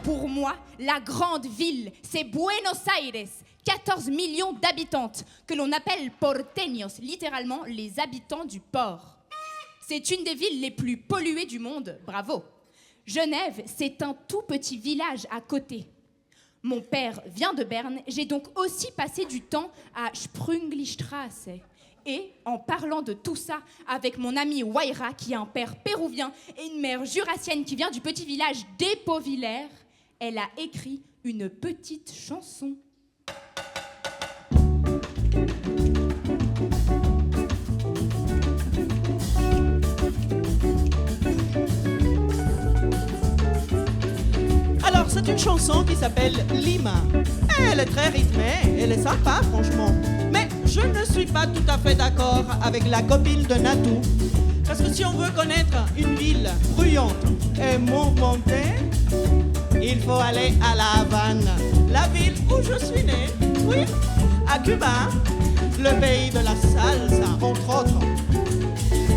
Pour moi, la grande ville, c'est Buenos Aires, 14 millions d'habitantes, que l'on appelle porteños, littéralement les habitants du port. C'est une des villes les plus polluées du monde, bravo. Genève, c'est un tout petit village à côté. Mon père vient de Berne, j'ai donc aussi passé du temps à Sprünglistraße. Et en parlant de tout ça avec mon amie Waira, qui a un père péruvien et une mère jurassienne qui vient du petit village d'Epauvillers, elle a écrit une petite chanson. Alors, c'est une chanson qui s'appelle Lima. Elle est très rythmée, elle est sympa, franchement. Mais je ne suis pas tout à fait d'accord avec la copine de Natou. Parce que si on veut connaître une ville bruyante et mouvementée, il faut aller à La Havane, la ville où je suis né. Oui, à Cuba, le pays de la salsa, entre autres.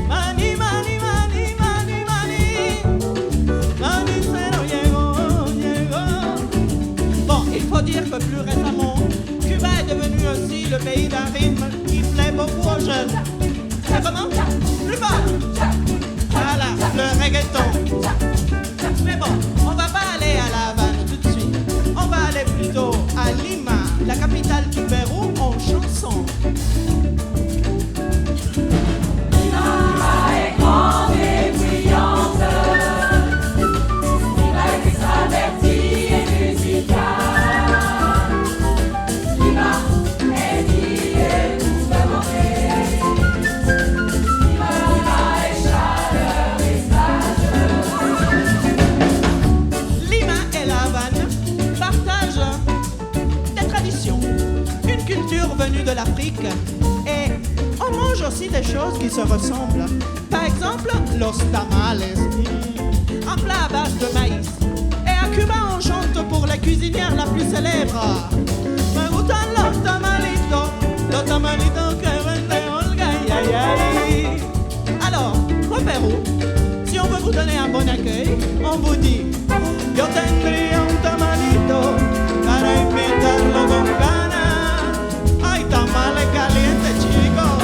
Mani, mani, mani, mani, mani. Mani, se no llegó, llegó. Bon, il faut dire que plus récemment, Cuba est devenu aussi le pays d'un rythme qui plaît beaucoup aux jeunes. C'est comment? Plus fort. Voilà, le reggaeton. Mais bon, on va pas aller à La Havane tout de suite. On va aller plutôt à Lima, la capitale du Pérou, en chanson. De l'Afrique et on mange aussi des choses qui se ressemblent. Par exemple, los tamales, un plat à base de maïs. Et à Cuba, on chante pour la cuisinière la plus célèbre. Me gustan los tamalitos que vende Olga, ay, ay. Alors, au Pérou, si on veut vous donner un bon accueil, on vous dit yo tendría un tamalito para invitarlo con ganas. Tamales calientes, chicos.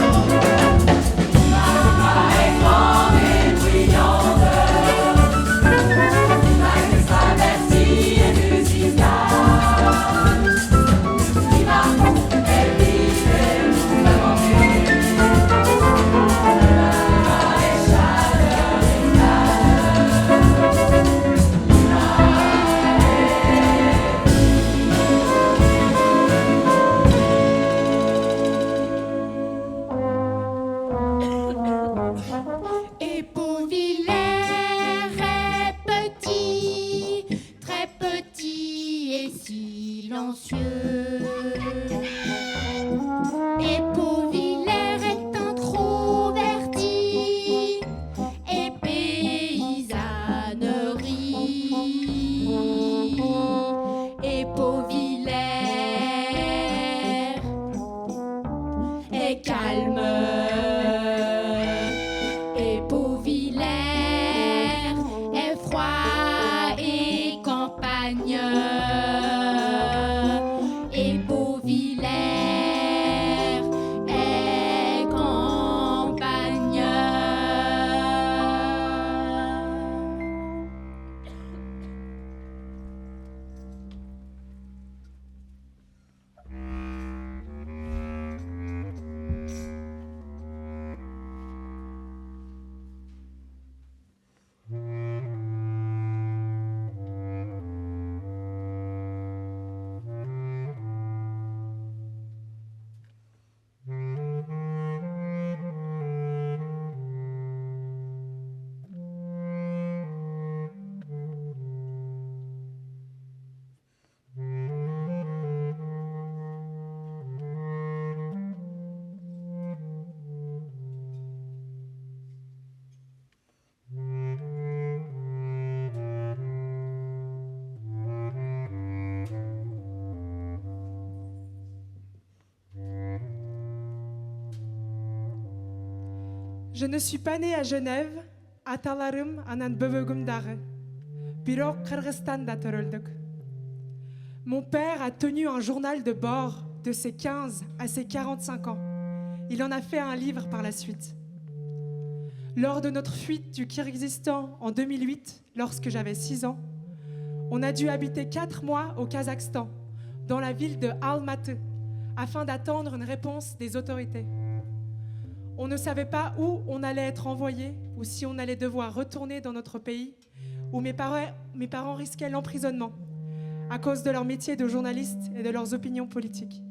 Je ne suis pas née à Genève, аталарым анан бөбөгүмдагы. Бирок Кыргызстанда төрөлдүк. Mon père a tenu un journal de bord de ses 15 à ses 45 ans. Il en a fait un livre par la suite. Lors de notre fuite du Kirghizistan en 2008, lorsque j'avais 6 ans, on a dû habiter 4 mois au Kazakhstan, dans la ville de Almaty, afin d'attendre une réponse des autorités. On ne savait pas où on allait être envoyé ou si on allait devoir retourner dans notre pays, où mes parents risquaient l'emprisonnement à cause de leur métier de journaliste et de leurs opinions politiques.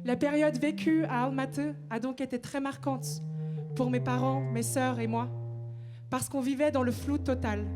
La période vécue à Almaty a donc été très marquante pour mes parents, mes sœurs et moi, parce qu'on vivait dans le flou total.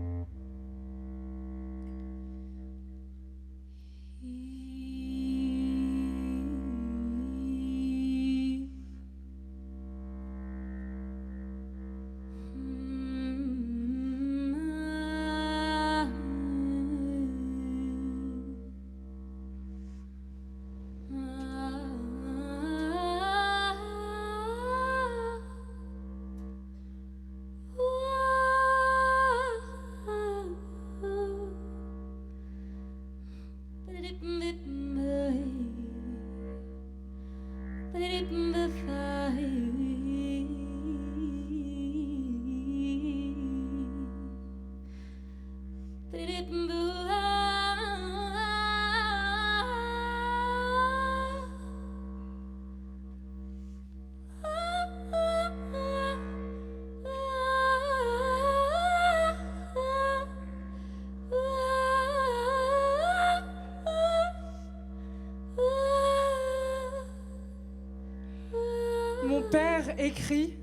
Mon père écrit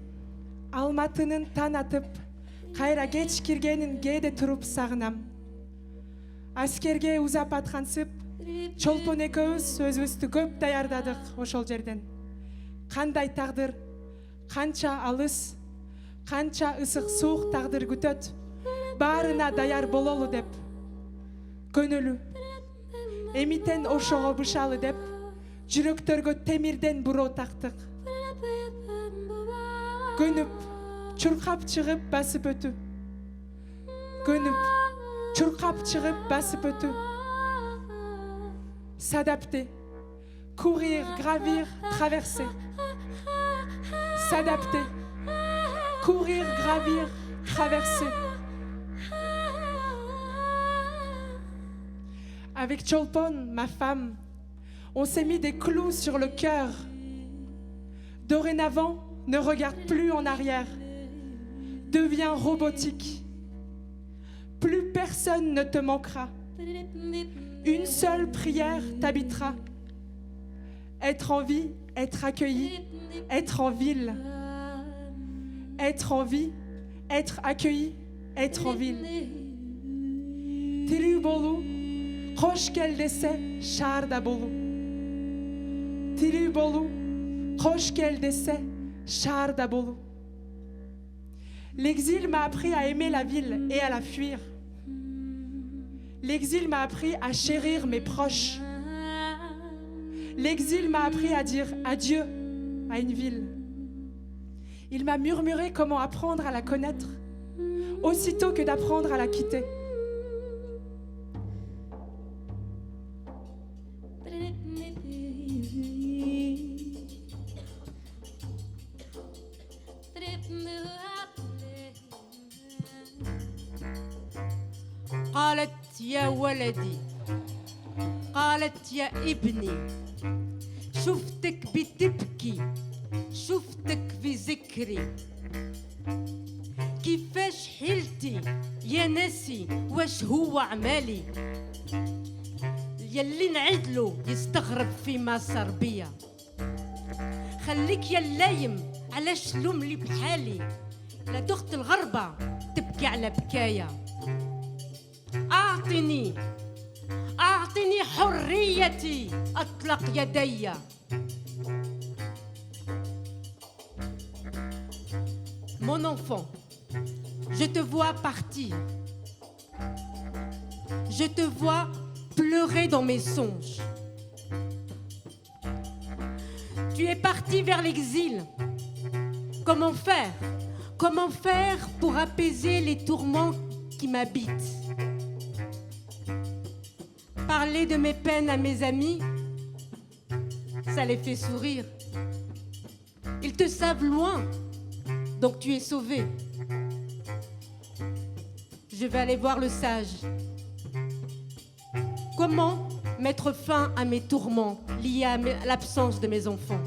Almaty'nın tan atıp kayra geç kirgenin gede turup sağınam. Askerге узап атқансып, чолпон экөөбүз өзүбүздү көп даярдадык ошол жерден. Кандай тагдыр, канча алыс, канча ысык суук тагдыр күтөт, баарына даяр бололу деп. Көнөлү, эмитен ошого бышалы деп, жүрөктөргө темирден буроо тактык. Көнүп, чуркап чыгып басып өтү. Көнүп, чуркап чыгып басып өтү. S'adapter, courir, gravir, traverser. S'adapter, courir, gravir, traverser. Avec Cholpon, ma femme, on s'est mis des clous sur le cœur. Dorénavant, ne regarde plus en arrière. Deviens robotique. Plus personne ne te manquera. Une seule prière t'habitera. Être en vie, être accueilli, être en ville. Être en vie, être accueilli, être en ville. Tiri bolu, hoş geldese şarda bolu. Tiri bolu, hoş geldese şarda bolu. L'exil m'a appris à aimer la ville et à la fuir. L'exil m'a appris à chérir mes proches. L'exil m'a appris à dire adieu à une ville. Il m'a murmuré comment apprendre à la connaître, aussitôt que d'apprendre à la quitter. قالت يا ولدي، قالت يا ابني، شفتك بتبكي، شفتك في ذكري، كيفاش حلتي يا ناسي واش هو عمالي، يلي نعدلو يستغرب فيما صار بيا، خليك يا اللايم علاش لوملي بحالي، لا دخت الغربة تبكي على بكايا. أعطني حريتي أطلق يدي. Mon enfant, je te vois partir. Je te vois pleurer dans mes songes. Tu es parti vers l'exil Comment faire? Comment faire pour apaiser les tourments qui m'habitent? Parler de mes peines à mes amis, ça les fait sourire. Ils te savent loin, donc tu es sauvé. Je vais aller voir le sage. Comment mettre fin à mes tourments liés à l'absence de mes enfants?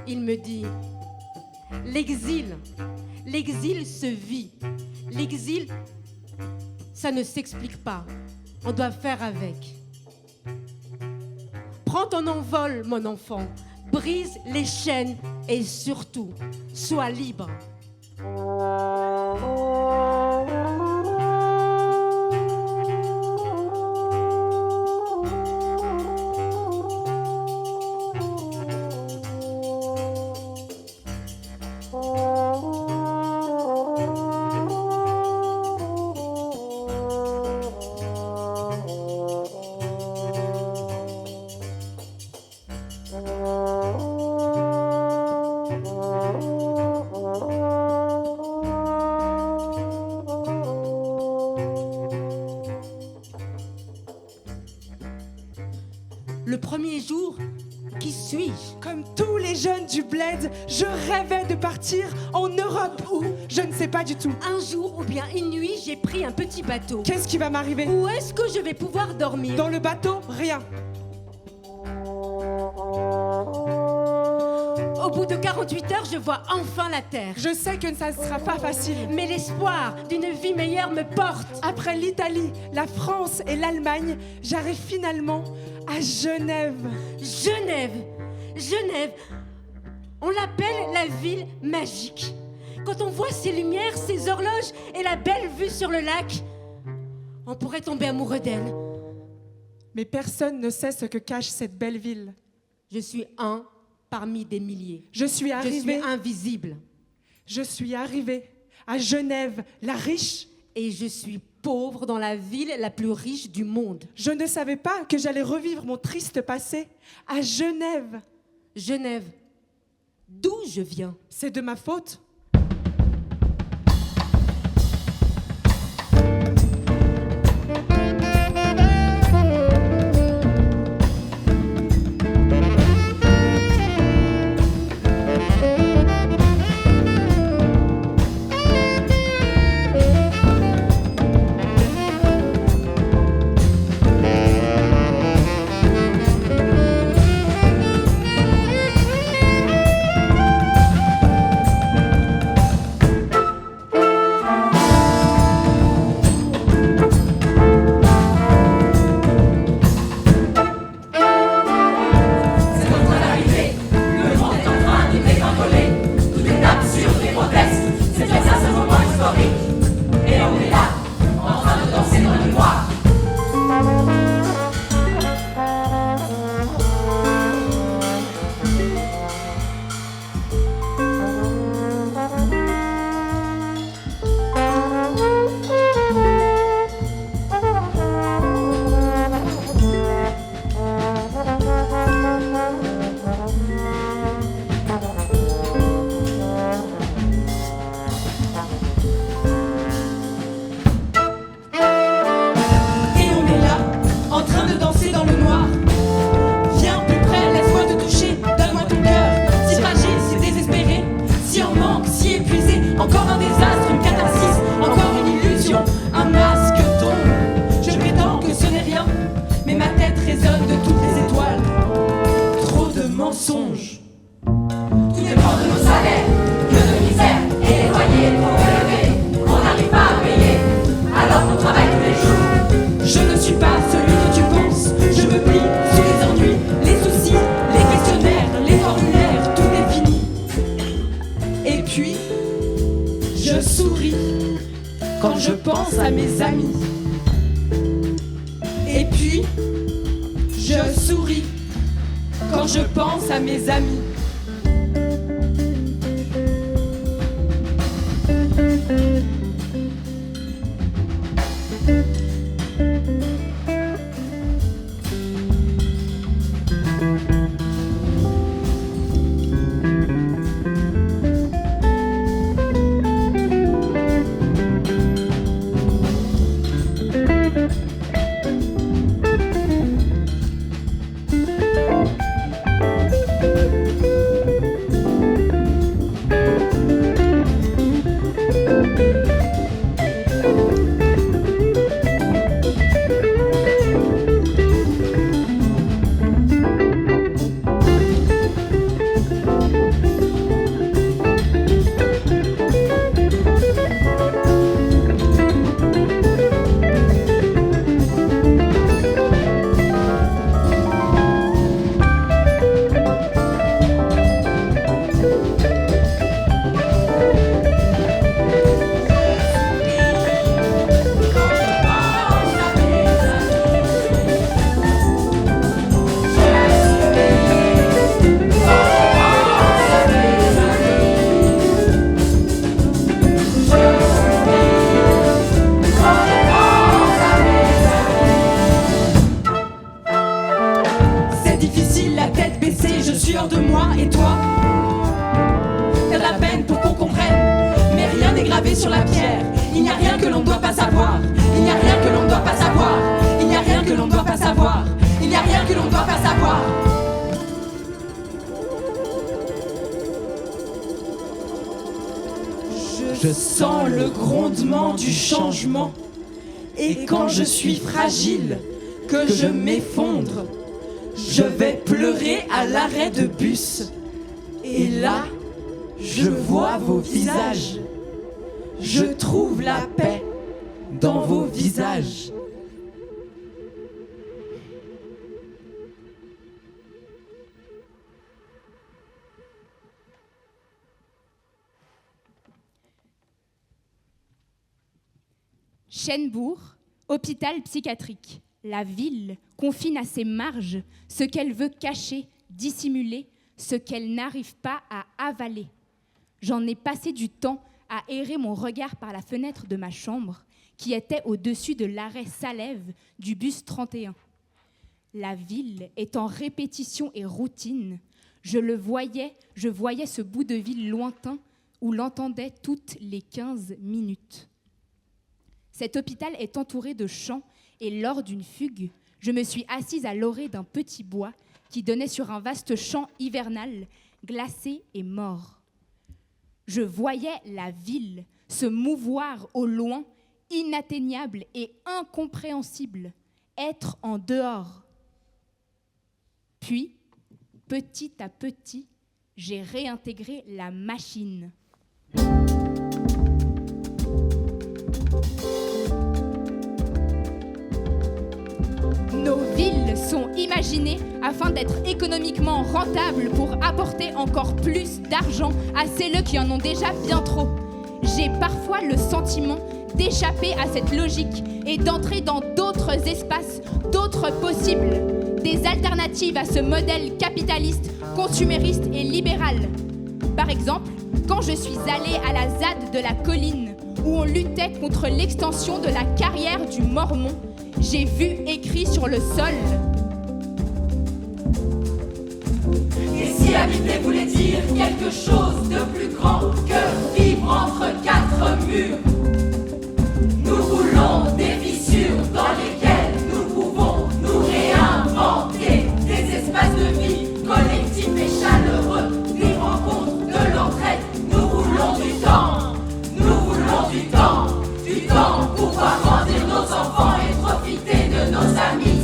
Il me dit, l'exil se vit. L'exil, ça ne s'explique pas. On doit faire avec. Prends ton envol, mon enfant. Brise les chaînes et surtout, sois libre. Le premier jour, qui suis-je? Comme tous les jeunes du bled, je rêvais de partir en Europe où je ne sais pas du tout. Un jour ou bien une nuit, j'ai pris un petit bateau. Qu'est-ce qui va m'arriver? Où est-ce que je vais pouvoir dormir? Dans le bateau, rien. Au bout de 48 heures, je vois enfin la terre. Je sais que ça ne sera pas facile. Mais l'espoir d'une vie meilleure me porte. Après l'Italie, la France et l'Allemagne, j'arrive finalement à Genève. Genève, Genève, on l'appelle la ville magique. Quand on voit ses lumières, ses horloges et la belle vue sur le lac, on pourrait tomber amoureux d'elle. Mais personne ne sait ce que cache cette belle ville. Je suis un parmi des milliers. Je suis arrivée. Je suis invisible. Je suis arrivée à Genève, la riche. Et je suis pauvre dans la ville la plus riche du monde. Je ne savais pas que j'allais revivre mon triste passé à Genève. Genève, d'où je viens? C'est de ma faute. quand je pense à mes amis. Et puis, je souris quand je pense à mes amis. Sur la pierre, il n'y a rien que l'on ne doit pas savoir. Il n'y a rien que l'on ne doit pas savoir. Il n'y a rien que l'on ne doit pas savoir. Il n'y a rien que l'on ne doit pas savoir. Je sens le grondement du changement. Et quand je suis fragile, que je m'effondre, je vais pleurer à l'arrêt de bus. Et là, je vois vos visages. Je trouve la paix dans vos visages. Chênebourg, hôpital psychiatrique. La ville confine à ses marges ce qu'elle veut cacher, dissimuler, ce qu'elle n'arrive pas à avaler. J'en ai passé du temps à errer mon regard par la fenêtre de ma chambre, qui était au-dessus de l'arrêt Salève du bus 31. La ville est en répétition et routine. Je voyais ce bout de ville lointain où l'entendais toutes les 15 minutes. Cet hôpital est entouré de champs et lors d'une fugue, je me suis assise à l'orée d'un petit bois qui donnait sur un vaste champ hivernal, glacé et mort. Je voyais la ville se mouvoir au loin, inatteignable et incompréhensible, être en dehors. Puis, petit à petit, j'ai réintégré la machine. Nos villes sont imaginées afin d'être économiquement rentables pour apporter encore plus d'argent à celles qui en ont déjà bien trop. J'ai parfois le sentiment d'échapper à cette logique et d'entrer dans d'autres espaces, d'autres possibles, des alternatives à ce modèle capitaliste, consumériste et libéral. Par exemple, quand je suis allée à la ZAD de la Colline, où on luttait contre l'extension de la carrière du Mormon, j'ai vu écrit sur le sol. Et si habiter voulait dire quelque chose de plus grand que vivre entre quatre murs, nous voulons des fissures dans lesquelles nous pouvons nous réinventer, des espaces de vie collectifs et chaleureux, des rencontres, de l'entraide. Nous voulons du temps, du temps pour pouvoir grandir nos enfants et profiter de nos amis.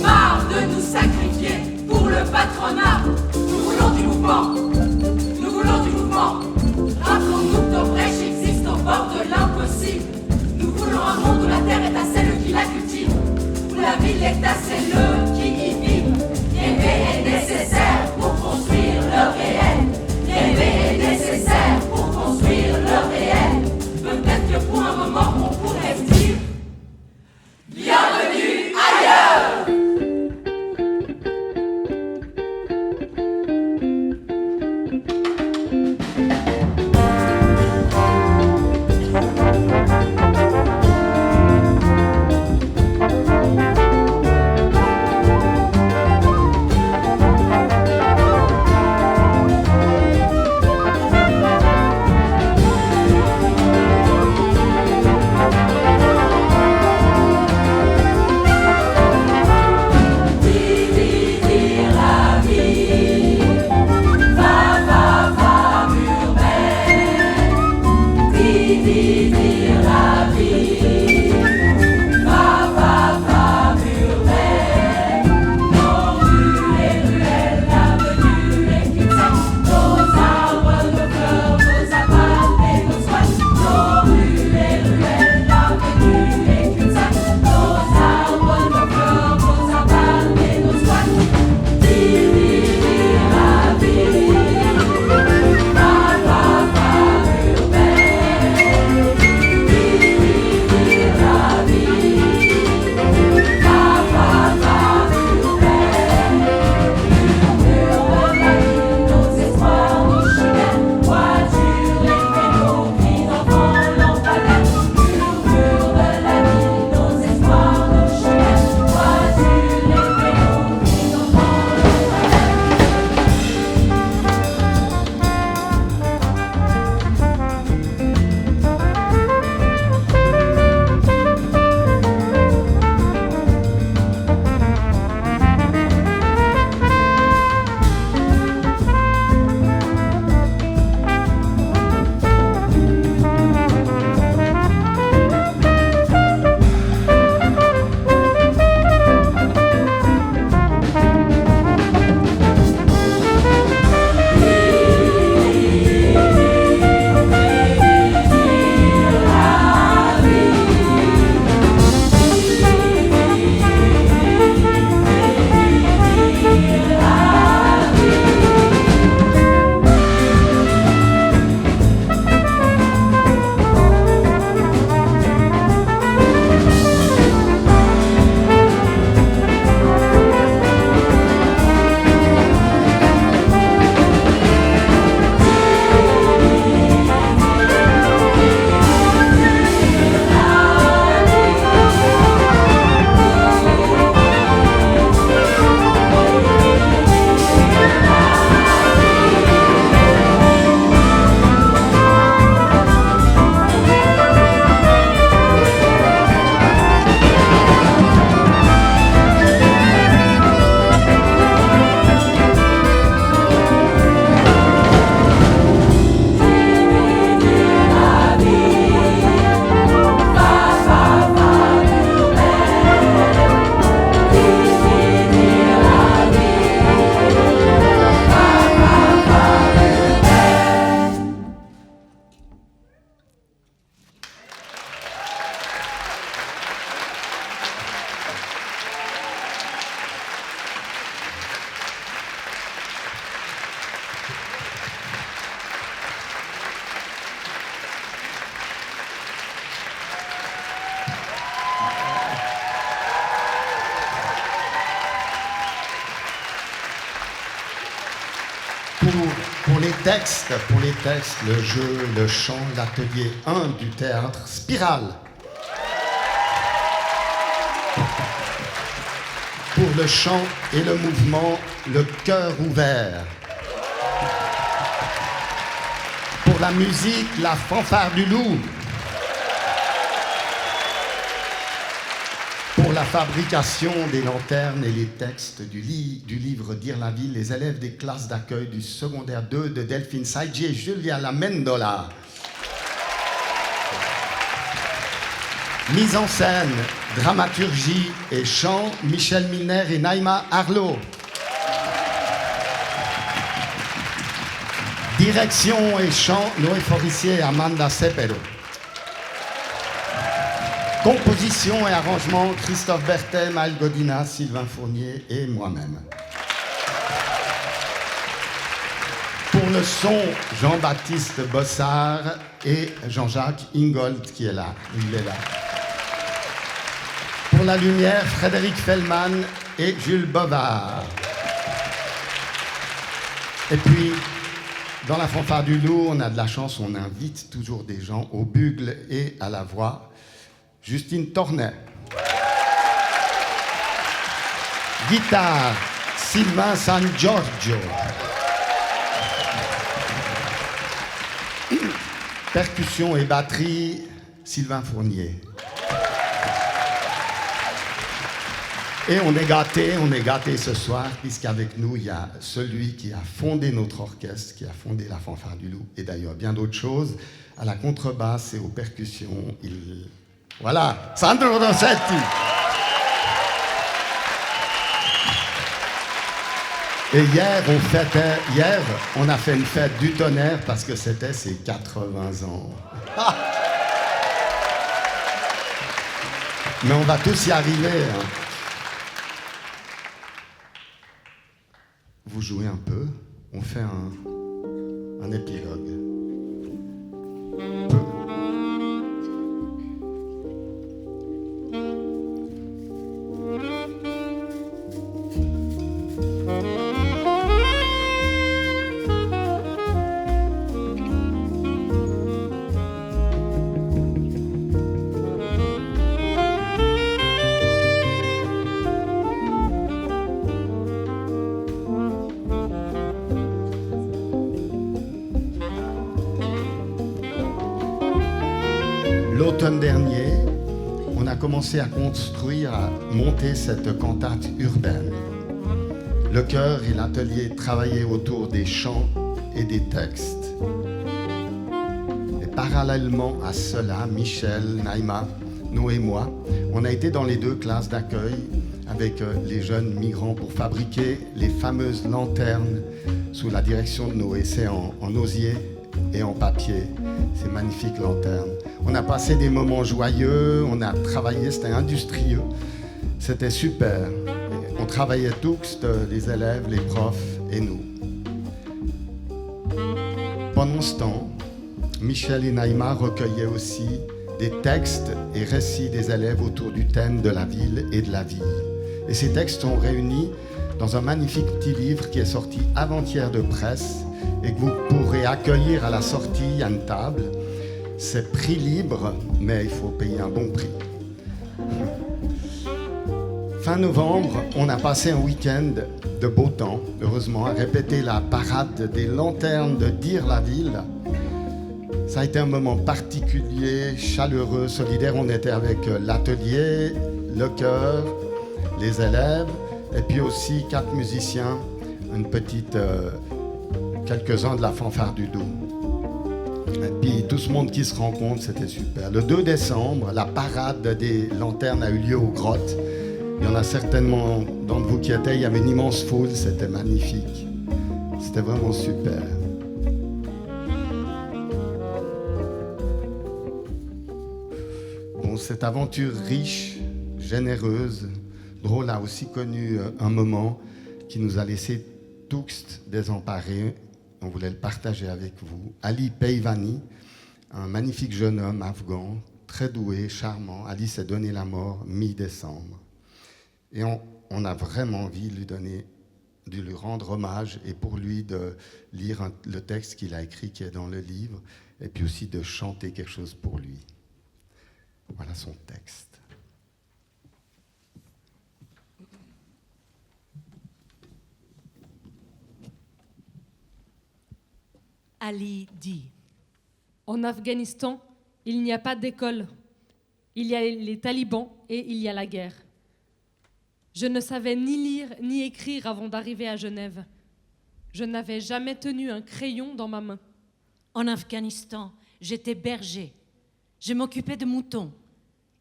Marre de nous sacrifier pour le patronat. Nous voulons du mouvement. Pour les textes, le jeu, le chant, l'atelier 1 du théâtre Spirale. Pour le chant et le mouvement, le cœur ouvert. Pour la musique, la fanfare du loup. Pour la fabrication des lanternes et les textes du livre Dire la ville, les élèves des classes d'accueil du secondaire 2 de Delphine Saïdji et Julia Lamendola. Mise en scène, dramaturgie et chant, Michel Milner et Naïma Arlot. Direction et chant, Noé Forissier et Amanda Cepero. Composition et arrangement, Christophe Berthet, Maël Godina, Sylvain Fournier et moi-même. Pour le son, Jean-Baptiste Bossard et Jean-Jacques Ingold qui est là. Il est là. Pour la lumière, Frédéric Fellman et Jules Bovard. Et puis, dans la fanfare du loup, on a de la chance, on invite toujours des gens au bugle et à la voix. Justine Tornet. Guitare, Sylvain San Giorgio. Percussion et batterie, Sylvain Fournier. Et on est gâtés ce soir, puisqu'avec nous, il y a celui qui a fondé notre orchestre, qui a fondé la Fanfare du Loup, et d'ailleurs bien d'autres choses, à la contrebasse et aux percussions. Voilà, Sandro Rossetti. Et hier, on a fait une fête du tonnerre parce que c'était ses 80 ans. Mais on va tous y arriver. Hein. Vous jouez un peu, on fait un épilogue. L'automne dernier, on a commencé à construire, à monter cette cantate urbaine. Le chœur et l'atelier travaillaient autour des chants et des textes. Et parallèlement à cela, Michel, Naïma, nous et moi, on a été dans les 2 classes d'accueil avec les jeunes migrants pour fabriquer les fameuses lanternes sous la direction de Noé. C'est en osier et en papier, ces magnifiques lanternes. On a passé des moments joyeux, on a travaillé, c'était industrieux, c'était super. On travaillait tous, les élèves, les profs et nous. Pendant ce temps, Michel et Naïma recueillaient aussi des textes et récits des élèves autour du thème de la ville et de la vie. Et ces textes sont réunis dans un magnifique petit livre qui est sorti avant-hier de presse et que vous pourrez accueillir à la sortie à une table. C'est prix libre, mais il faut payer un bon prix. Fin novembre, on a passé un week-end de beau temps, heureusement, à répéter la parade des lanternes de Dיר-la-Ville. Ça a été un moment particulier, chaleureux, solidaire. On était avec l'atelier, le chœur, les élèves, et puis aussi 4 musiciens, quelques-uns de la Fanfare du Doubs. Et puis tout ce monde qui se rencontre, c'était super. Le 2 décembre, la parade des lanternes a eu lieu aux grottes. Il y en a certainement d'entre vous qui étaient, il y avait une immense foule, c'était magnifique. C'était vraiment super. Bon, cette aventure riche, généreuse, drôle a aussi connu un moment qui nous a laissé tous désemparés. On voulait le partager avec vous. Ali Peivani, un magnifique jeune homme afghan, très doué, charmant. Ali s'est donné la mort mi-décembre. Et on a vraiment envie de lui rendre hommage et pour lui de lire le texte qu'il a écrit qui est dans le livre et puis aussi de chanter quelque chose pour lui. Voilà son texte. Ali dit: En Afghanistan, il n'y a pas d'école. Il y a les talibans et il y a la guerre. Je ne savais ni lire ni écrire avant d'arriver à Genève. Je n'avais jamais tenu un crayon dans ma main. En Afghanistan, j'étais berger. Je m'occupais de moutons.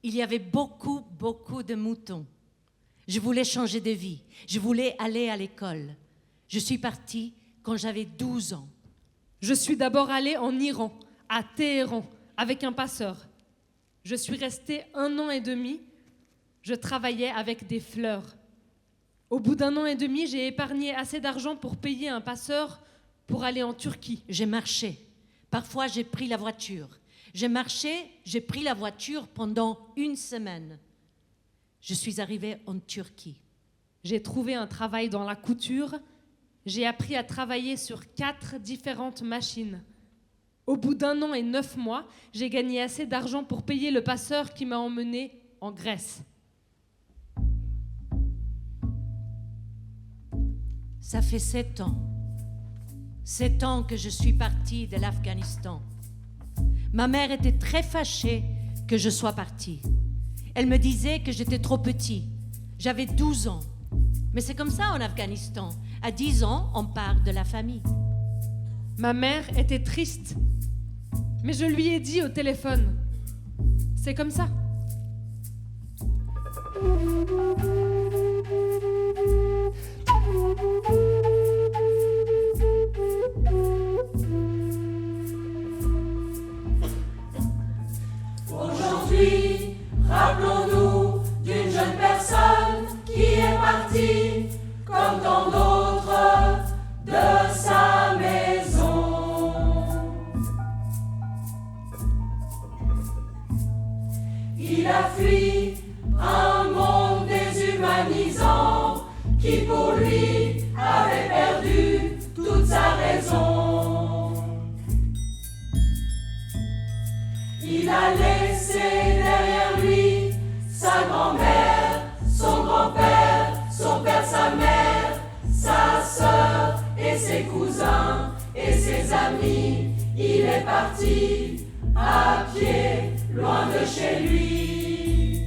Il y avait beaucoup de moutons. Je voulais changer de vie. Je voulais aller à l'école. Je suis partie quand j'avais 12 ans. Je suis d'abord allée en Iran, à Téhéran, avec un passeur. Je suis restée 1 an et demi. Je travaillais avec des fleurs. Au bout d'1 an et demi, j'ai épargné assez d'argent pour payer un passeur pour aller en Turquie. J'ai marché. Parfois, j'ai pris la voiture. J'ai marché, j'ai pris la voiture pendant 1 semaine. Je suis arrivée en Turquie. J'ai trouvé un travail dans la couture. J'ai appris à travailler sur 4 différentes machines. Au bout d'1 an et 9 mois, j'ai gagné assez d'argent pour payer le passeur qui m'a emmenée en Grèce. Ça fait 7 ans. 7 ans que je suis partie de l'Afghanistan. Ma mère était très fâchée que je sois partie. Elle me disait que j'étais trop petit. J'avais 12 ans. Mais c'est comme ça en Afghanistan. À 10 ans, on parle de la famille. Ma mère était triste. Mais je lui ai dit au téléphone. C'est comme ça. Aujourd'hui, rappelons-nous d'une jeune personne qui est partie, comme tant d'autres, de sa maison. Il a fui un monde déshumanisant qui pour lui avait perdu toute sa raison. Il a laissé derrière lui sa grand-mère, son grand-père, son père, sa mère, sa sœur et ses cousins et ses amis. Il est parti à pied, loin de chez lui.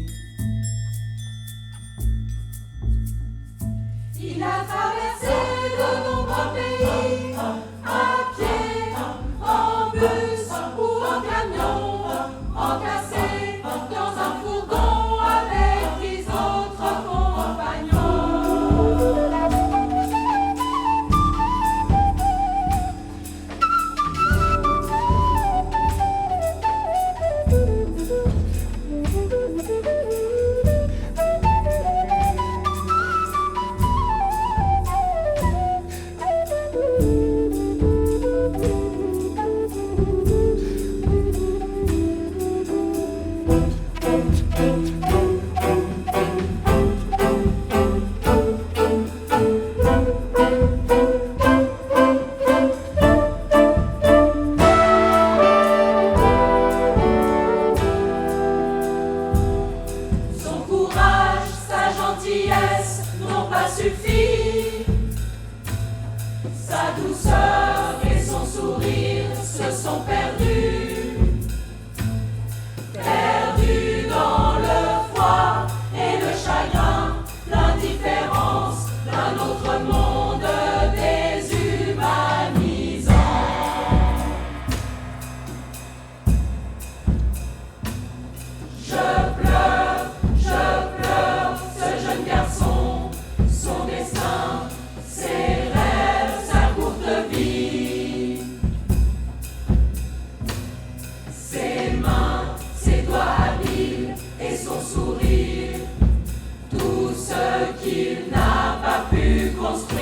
Il a traversé de nombreux pays, à pied, en bus ou en camion, entassé dans un fourgon avec 10 autres compagnons. Son courage, sa gentillesse n'ont pas suffi. Sa douceur et son sourire se sont perdus. Perdus dans le froid et le chagrin, l'indifférence d'un autre monde déshumanisant. Je pleure, ce jeune garçon, son destin, ses rêves, sa courte vie. Ses mains, ses doigts habiles et son sourire, tout ce qu'il n'a pas pu construire.